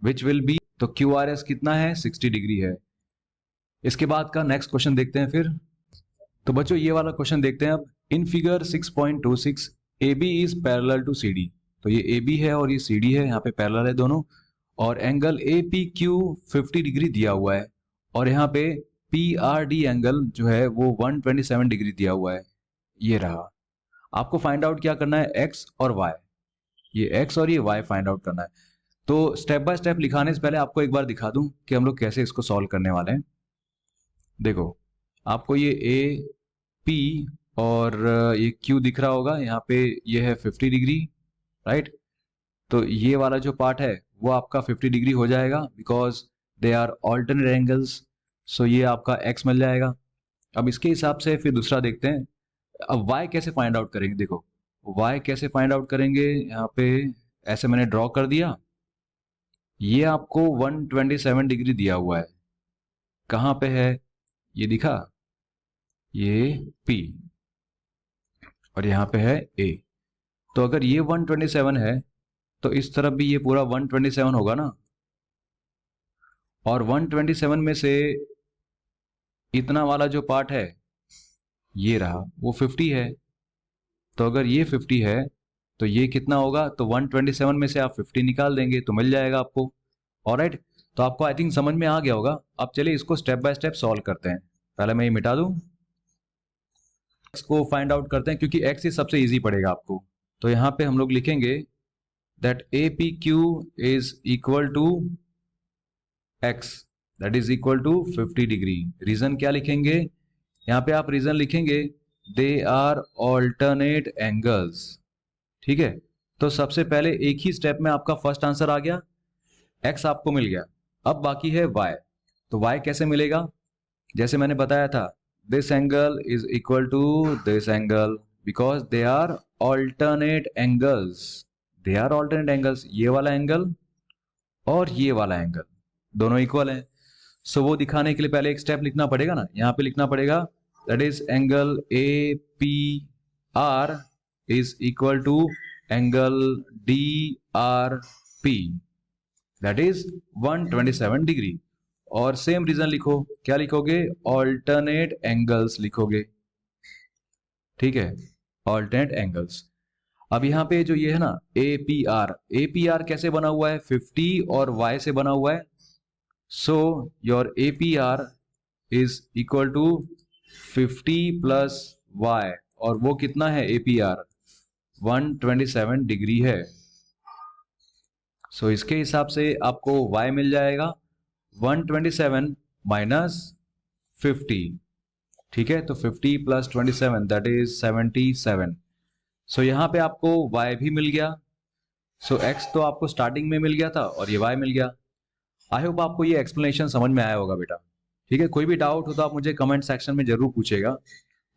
which will be, तो क्यू आर एस कितना है? 60 डिग्री है। इसके बाद का नेक्स्ट क्वेश्चन देखते हैं फिर। तो बच्चों ये वाला क्वेश्चन देखते हैं अब। In figure 6.26 A B is parallel to C D. तो ये ए बी है और ये सी डी है, यहाँ पे पैरेलल है दोनों, और angle A P Q 50 degree दिया हुआ है, और यहाँ पे पी आर डी एंगल जो है वो 127 डिग्री दिया हुआ है। ये रहा। आपको फाइंड आउट क्या करना है? एक्स और वाई, ये एक्स और ये वाई फाइंड आउट करना है। तो स्टेप बाय स्टेप लिखाने से पहले आपको एक बार दिखा दूं कि हम लोग कैसे इसको सॉल्व करने वाले हैं। देखो, आपको ये ए पी और ये क्यू दिख रहा होगा, यहाँ पे ये है 50 डिग्री, राइट। तो ये वाला जो पार्ट है वो आपका 50 डिग्री हो जाएगा, because they are alternate angles. So ये आपका एक्स मिल जाएगा। अब इसके हिसाब से फिर दूसरा देखते हैं। अब वाई कैसे फाइंड आउट करेंगे? देखो, वाई कैसे फाइंड आउट करेंगे, यहाँ पे ऐसे मैंने ड्रॉ कर दिया। ये आपको 127 डिग्री दिया हुआ है, कहां पे है? ये दिखा, ये P, और यहां पे है A। तो अगर ये 127 है तो इस तरफ भी ये पूरा 127 होगा ना, और 127 में से इतना वाला जो पार्ट है ये रहा, वो 50 है। तो अगर ये 50 है तो ये कितना होगा? तो 127 में से आप 50 निकाल देंगे तो मिल जाएगा आपको। ऑलराइट, तो आपको आई थिंक समझ में आ गया होगा। अब चलिए इसको स्टेप बाय स्टेप सॉल्व करते हैं। पहले मैं ये मिटा दूं, एक्स को फाइंड आउट करते हैं, क्योंकि एक्स ही सबसे इजी पड़ेगा आपको। तो यहां पे हम लोग लिखेंगे that A P Q is equal to X, that is equal to 50 degree. Reason क्या लिखेंगे? यहां पे आप रीजन लिखेंगे दे आर ऑल्टरनेट एंगल्स, ठीक है। तो सबसे पहले एक ही स्टेप में आपका फर्स्ट आंसर आ गया, एक्स आपको मिल गया। अब बाकी है वाई। तो वाई कैसे मिलेगा? जैसे मैंने बताया था, this angle is equal to this angle, because they are alternate angles. They are alternate angles, ये वाला एंगल और ये वाला एंगल दोनों इक्वल हैं। सो वो दिखाने के लिए पहले एक स्टेप लिखना पड़ेगा ना, यहां पे लिखना पड़ेगा that is angle A P R is equal to angle D R P, that is 127 degree. और सेम रीजन लिखो, क्या लिखोगे? ऑल्टरनेट एंगल्स लिखोगे, ठीक है, ऑल्टरनेट एंगल्स। अब यहां पे जो ये है ना ए पी आर कैसे बना हुआ है? 50 और y से बना हुआ है। So your A P R is equal to 50 plus y, और वो कितना है? ए पी आर 127 डिग्री है। सो इसके हिसाब से आपको y मिल जाएगा 127 माइनस 50, ठीक है। तो 50 प्लस 27 दैट इज 77। सो यहां पे आपको y भी मिल गया। सो x तो आपको स्टार्टिंग में मिल गया था और ये y मिल गया। आई होप आपको ये एक्सप्लेनेशन समझ में आया होगा बेटा, ठीक है। कोई भी डाउट हो तो आप मुझे कमेंट सेक्शन में जरूर पूछेगा।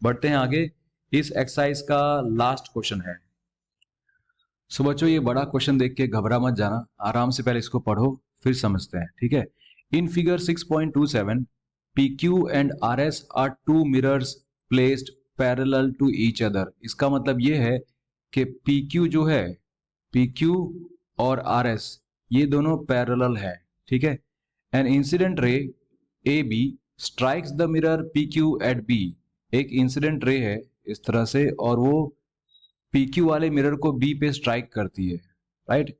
बढ़ते हैं आगे, इस एक्सरसाइज का लास्ट क्वेश्चन है। सो बच्चों ये बड़ा क्वेश्चन देख के घबरा मत जाना, आराम से पहले इसको पढ़ो, फिर समझते हैं, ठीक है। In figure 6.27 PQ and RS are two mirrors placed parallel to each other. इसका मतलब ये है कि PQ जो है, PQ और RS ये दोनों पैरेलल है, ठीक है। An incident ray AB strikes the mirror PQ at B। एक इंसिडेंट रे है इस तरह से और वो PQ वाले मिरर को B पे स्ट्राइक करती है, right.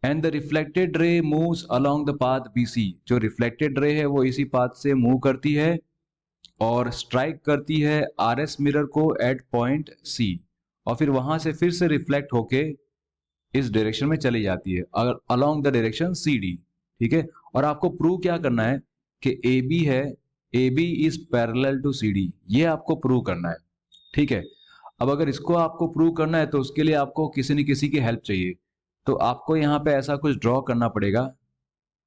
And the reflected ray moves along the path BC। जो रिफ्लेक्टेड रे है वो इसी पाथ से मूव करती है और स्ट्राइक करती है RS मिरर को एट पॉइंट C, और फिर वहां से फिर से रिफ्लेक्ट होके इस डायरेक्शन में चली जाती है अलोंग द डायरेक्शन CD, ठीक है। और आपको प्रूव क्या करना है कि AB है, AB is parallel to CD, ये आपको प्रूव करना है, ठीक है। अब अगर इसको आपको प्रूव करना है तो उसके लिए आपको किसी न किसी की हेल्प चाहिए। तो आपको यहाँ पे ऐसा कुछ ड्रॉ करना पड़ेगा।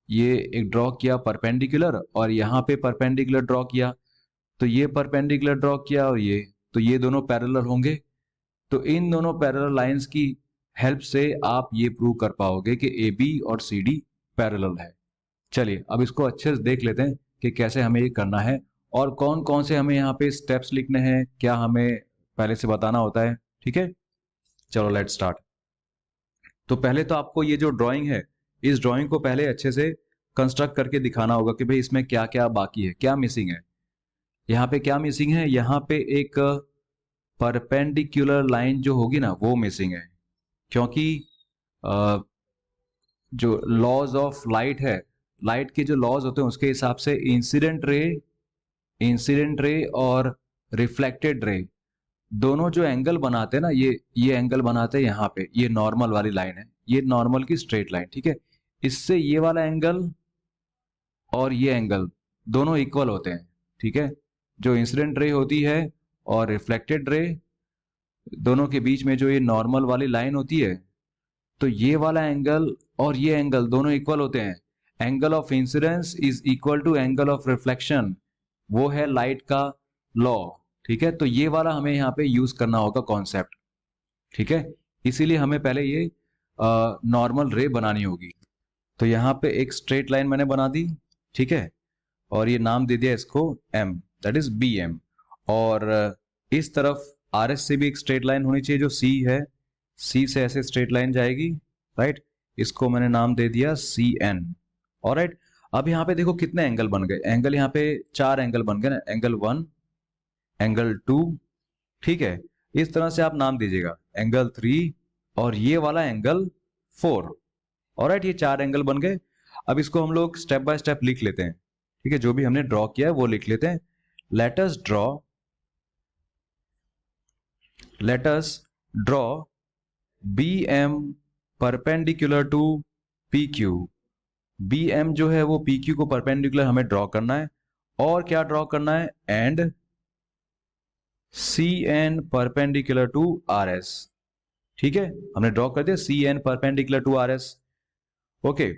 ये एक ड्रॉ किया परपेंडिकुलर और यहाँ पे परपेंडिकुलर ड्रॉ किया, तो ये परपेंडिकुलर ड्रॉ किया और ये, तो ये दोनों पैरेलल होंगे। तो इन दोनों पैरेलल लाइंस की हेल्प से आप ये प्रूव कर पाओगे कि AB और CD पैरेलल है। चलिए अब इसको अच्छे से देख लेते हैं कि कैसे हमें ये करना है और कौन कौन से हमें यहाँ पे स्टेप्स लिखने हैं, क्या हमें पहले से बताना होता है, ठीक है। चलो लेट्स स्टार्ट। तो पहले तो आपको ये जो ड्राइंग है, इस ड्राइंग को पहले अच्छे से कंस्ट्रक्ट करके दिखाना होगा कि भाई इसमें क्या क्या बाकी है, क्या मिसिंग है। यहाँ पे क्या मिसिंग है, यहाँ पे एक परपेंडिकुलर लाइन जो होगी ना वो मिसिंग है, क्योंकि जो लॉज ऑफ लाइट है, लाइट के जो लॉज होते हैं उसके हिसाब से इंसिडेंट रे और रिफ्लेक्टेड रे दोनों जो एंगल बनाते हैं ना, ये एंगल बनाते हैं यहाँ पे, ये नॉर्मल वाली लाइन है, ये नॉर्मल की स्ट्रेट लाइन, ठीक है। इससे ये वाला एंगल और ये एंगल दोनों इक्वल होते हैं, ठीक है। जो इंसिडेंट रे होती है और रिफ्लेक्टेड रे दोनों के बीच में जो ये नॉर्मल वाली लाइन होती है, तो ये वाला एंगल और ये एंगल दोनों इक्वल होते हैं। Angle of incidence is equal to angle of reflection, वो है लाइट का लॉ, ठीक है। तो ये वाला हमें यहाँ पे यूज करना होगा कॉन्सेप्ट, ठीक है। इसीलिए हमें पहले ये नॉर्मल रे बनानी होगी। तो यहाँ पे एक स्ट्रेट लाइन मैंने बना दी, ठीक है, और ये नाम दे दिया इसको M, दैट इज BM। और इस तरफ RS से भी एक स्ट्रेट लाइन होनी चाहिए जो C है, C से ऐसे स्ट्रेट लाइन जाएगी, राइट। इसको मैंने नाम दे दिया CN, ऑलराइट। अब यहाँ पे देखो कितने एंगल बन गए, एंगल यहाँ पे 4 एंगल बन गए ना, एंगल 1, एंगल 2, ठीक है। इस तरह से आप नाम दीजिएगा, एंगल 3 और ये वाला एंगल 4, ऑलराइट। ये 4 एंगल बन गए। अब इसको हम लोग स्टेप बाय स्टेप लिख लेते हैं, ठीक है। जो भी हमने ड्रॉ किया है वो लिख लेते हैं। Let us draw BM perpendicular to PQ। BM जो है वो PQ को परपेंडिकुलर हमें ड्रॉ करना है, और क्या ड्रॉ करना है, and CN perpendicular to RS, ठीक है। हमने ड्रॉ कर दिया CN perpendicular to RS, okay.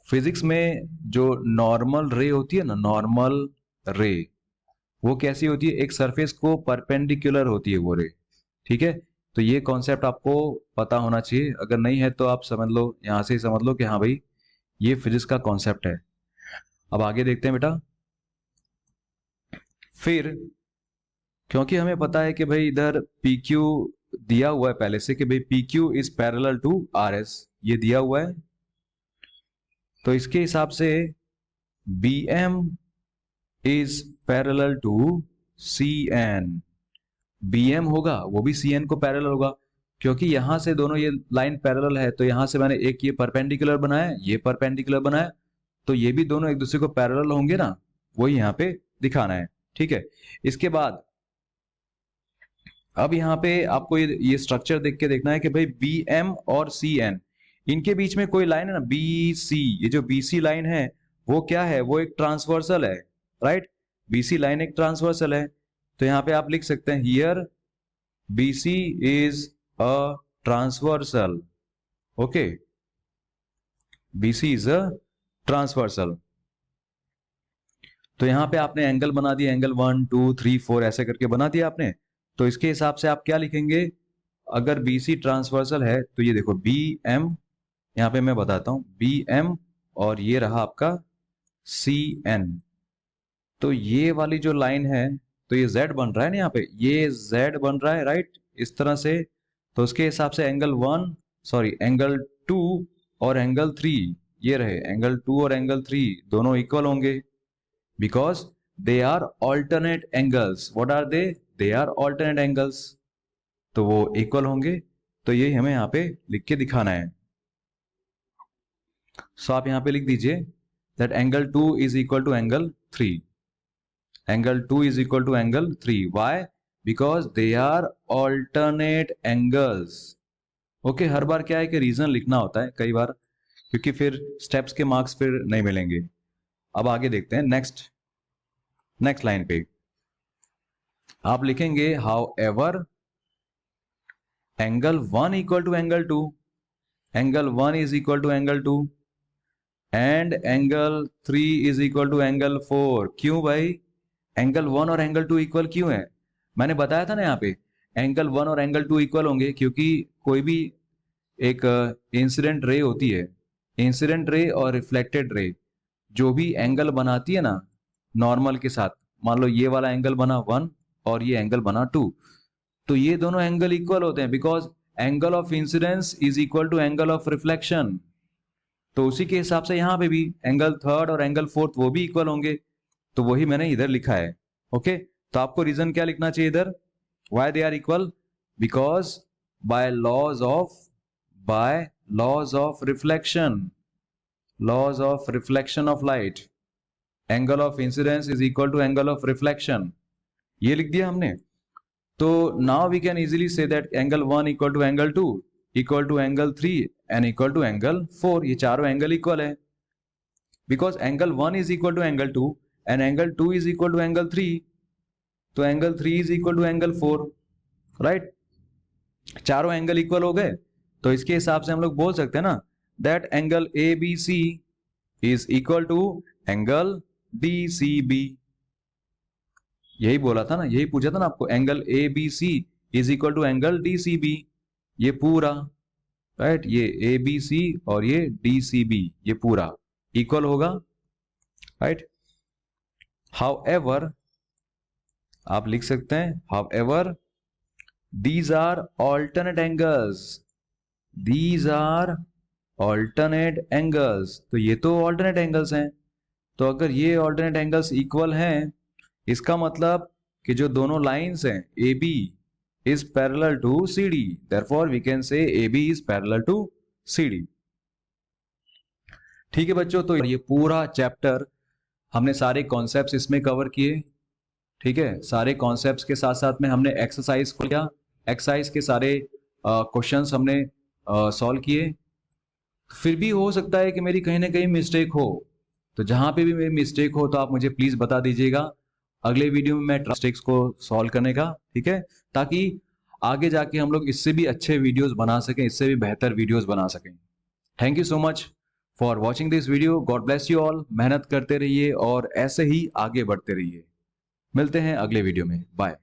Physics में जो नॉर्मल रे होती है ना, नॉर्मल रे वो कैसी होती है, एक सरफेस को परपेंडिकुलर होती है वो रे, ठीक है। तो ये कॉन्सेप्ट आपको पता होना चाहिए, अगर नहीं है तो आप समझ लो, यहां से ही समझ लो कि हाँ भाई ये फिजिक्स का कॉन्सेप्ट है। अब आगे देखते हैं बेटा। फिर क्योंकि हमें पता है कि भाई इधर PQ दिया हुआ है पहले से कि भाई PQ is parallel to RS, ये दिया हुआ है, तो इसके हिसाब से BM is parallel to CN। BM होगा वो भी CN को पैरेलल होगा, क्योंकि यहां से दोनों ये लाइन पैरेलल है, तो यहां से मैंने एक ये परपेंडिकुलर बनाया, ये परपेंडिकुलर बनाया, तो ये भी दोनों एक दूसरे को पैरेलल होंगे ना, वही यहां पे दिखाना है, ठीक है। इसके बाद अब यहां पे आपको ये स्ट्रक्चर देख के देखना है कि भाई BM और CN इनके बीच में कोई लाइन है ना, BC, ये जो BC लाइन है वो क्या है, वो एक ट्रांसवर्सल है, राइट। BC लाइन एक ट्रांसवर्सल है, तो यहां पे आप लिख सकते हैं here BC is a transversal, okay, BC is a transversal. तो यहां पे आपने एंगल बना दिया, एंगल 1 2 3 4 ऐसे करके बना दिया आपने। तो इसके हिसाब से आप क्या लिखेंगे, अगर BC ट्रांसवर्सल है तो ये देखो BM यहाँ पे मैं बताता हूं, BM और ये रहा आपका CN। तो ये वाली जो लाइन है, तो ये Z बन रहा है ना, यहाँ पे ये Z बन रहा है, राइट, इस तरह से। तो उसके हिसाब से एंगल 2 और एंगल 3, ये रहे एंगल 2 और एंगल 3 दोनों इक्वल होंगे, because they are alternate angles. What are they? They are alternate angles. तो वो इक्वल होंगे। तो ये हमें यहाँ पे लिख के दिखाना है। सो आप यहाँ पे लिख दीजिए that angle 2 is equal to angle 3। Angle 2 is equal to angle 3। Why? Because they are alternate angles. Okay, हर बार क्या है कि रीजन लिखना होता है कई बार, क्योंकि फिर स्टेप्स के मार्क्स फिर नहीं मिलेंगे। अब आगे देखते हैं नेक्स्ट लाइन पे आप लिखेंगे however angle 1 equal to angle 2, angle 1 is equal to angle 2 and angle 3 is equal to angle 4। क्यों भाई? एंगल 1 और एंगल 2 इक्वल क्यों है? मैंने बताया था ना यहाँ पे एंगल 1 और एंगल 2 इक्वल होंगे क्योंकि कोई भी एक इंसिडेंट रे होती है, इंसिडेंट रे और रिफ्लेक्टेड रे जो भी एंगल बनाती है ना नॉर्मल के साथ, मान लो ये वाला एंगल बना 1 और ये एंगल बना 2, तो ये दोनों एंगल इक्वल होते हैं because angle of incidence is equal to angle of reflection. तो उसी के हिसाब से यहां पे भी एंगल 3rd और एंगल 4th वो भी इक्वल होंगे। तो वही मैंने इधर लिखा है। ओके, तो आपको रीजन क्या लिखना चाहिए इधर? Why they are equal? Because by laws of reflection of light, angle of incidence is equal to angle of reflection. ये लिख दिया हमने। तो now we can easily say that angle 1 equal to angle 2 equal to angle 3 and equal to angle 4। ये चारों एंगल इक्वल है because angle 1 is equal to angle 2 and angle 2 is equal to angle 3। तो angle 3 is equal to angle 4, right. चारों एंगल इक्वल हो गए, तो इसके हिसाब से हम लोग बोल सकते हैं ना that angle ABC is equal to angle DCB। यही बोला था ना, यही पूछा था ना आपको, angle ABC is equal to angle DCB। ये पूरा, राइट, ये ABC और ये DCB ये पूरा इक्वल होगा, राइट। हाउएवर आप लिख सकते हैं however these are alternate angles, these are alternate angles. तो ये तो ऑल्टरनेट एंगल्स हैं। तो अगर ये ऑल्टरनेट एंगल्स इक्वल हैं, इसका मतलब कि जो दोनों लाइंस हैं AB is parallel to CD, therefore we can say AB is parallel to CD। ठीक है बच्चों, तो ये पूरा चैप्टर हमने सारे कॉन्सेप्ट्स इसमें कवर किए। ठीक है, सारे कॉन्सेप्ट्स के साथ साथ में हमने एक्सरसाइज को लिया, एक्सरसाइज के सारे क्वेश्चंस हमने सॉल्व किए। फिर भी हो सकता है कि मेरी कहीं ना कहीं मिस्टेक हो, तो जहां पे भी मेरी मिस्टेक हो तो आप मुझे प्लीज बता दीजिएगा। अगले वीडियो में मैं मिस्टेक्स को सॉल्व करने का, ठीक है, ताकि आगे जाके हम लोग इससे भी अच्छे वीडियोस बना सकें, इससे भी बेहतर वीडियोस बना सकें। Thank you so much for watching this video. God bless you all. मेहनत करते रहिए और ऐसे ही आगे बढ़ते रहिए। मिलते हैं अगले वीडियो में। बाय।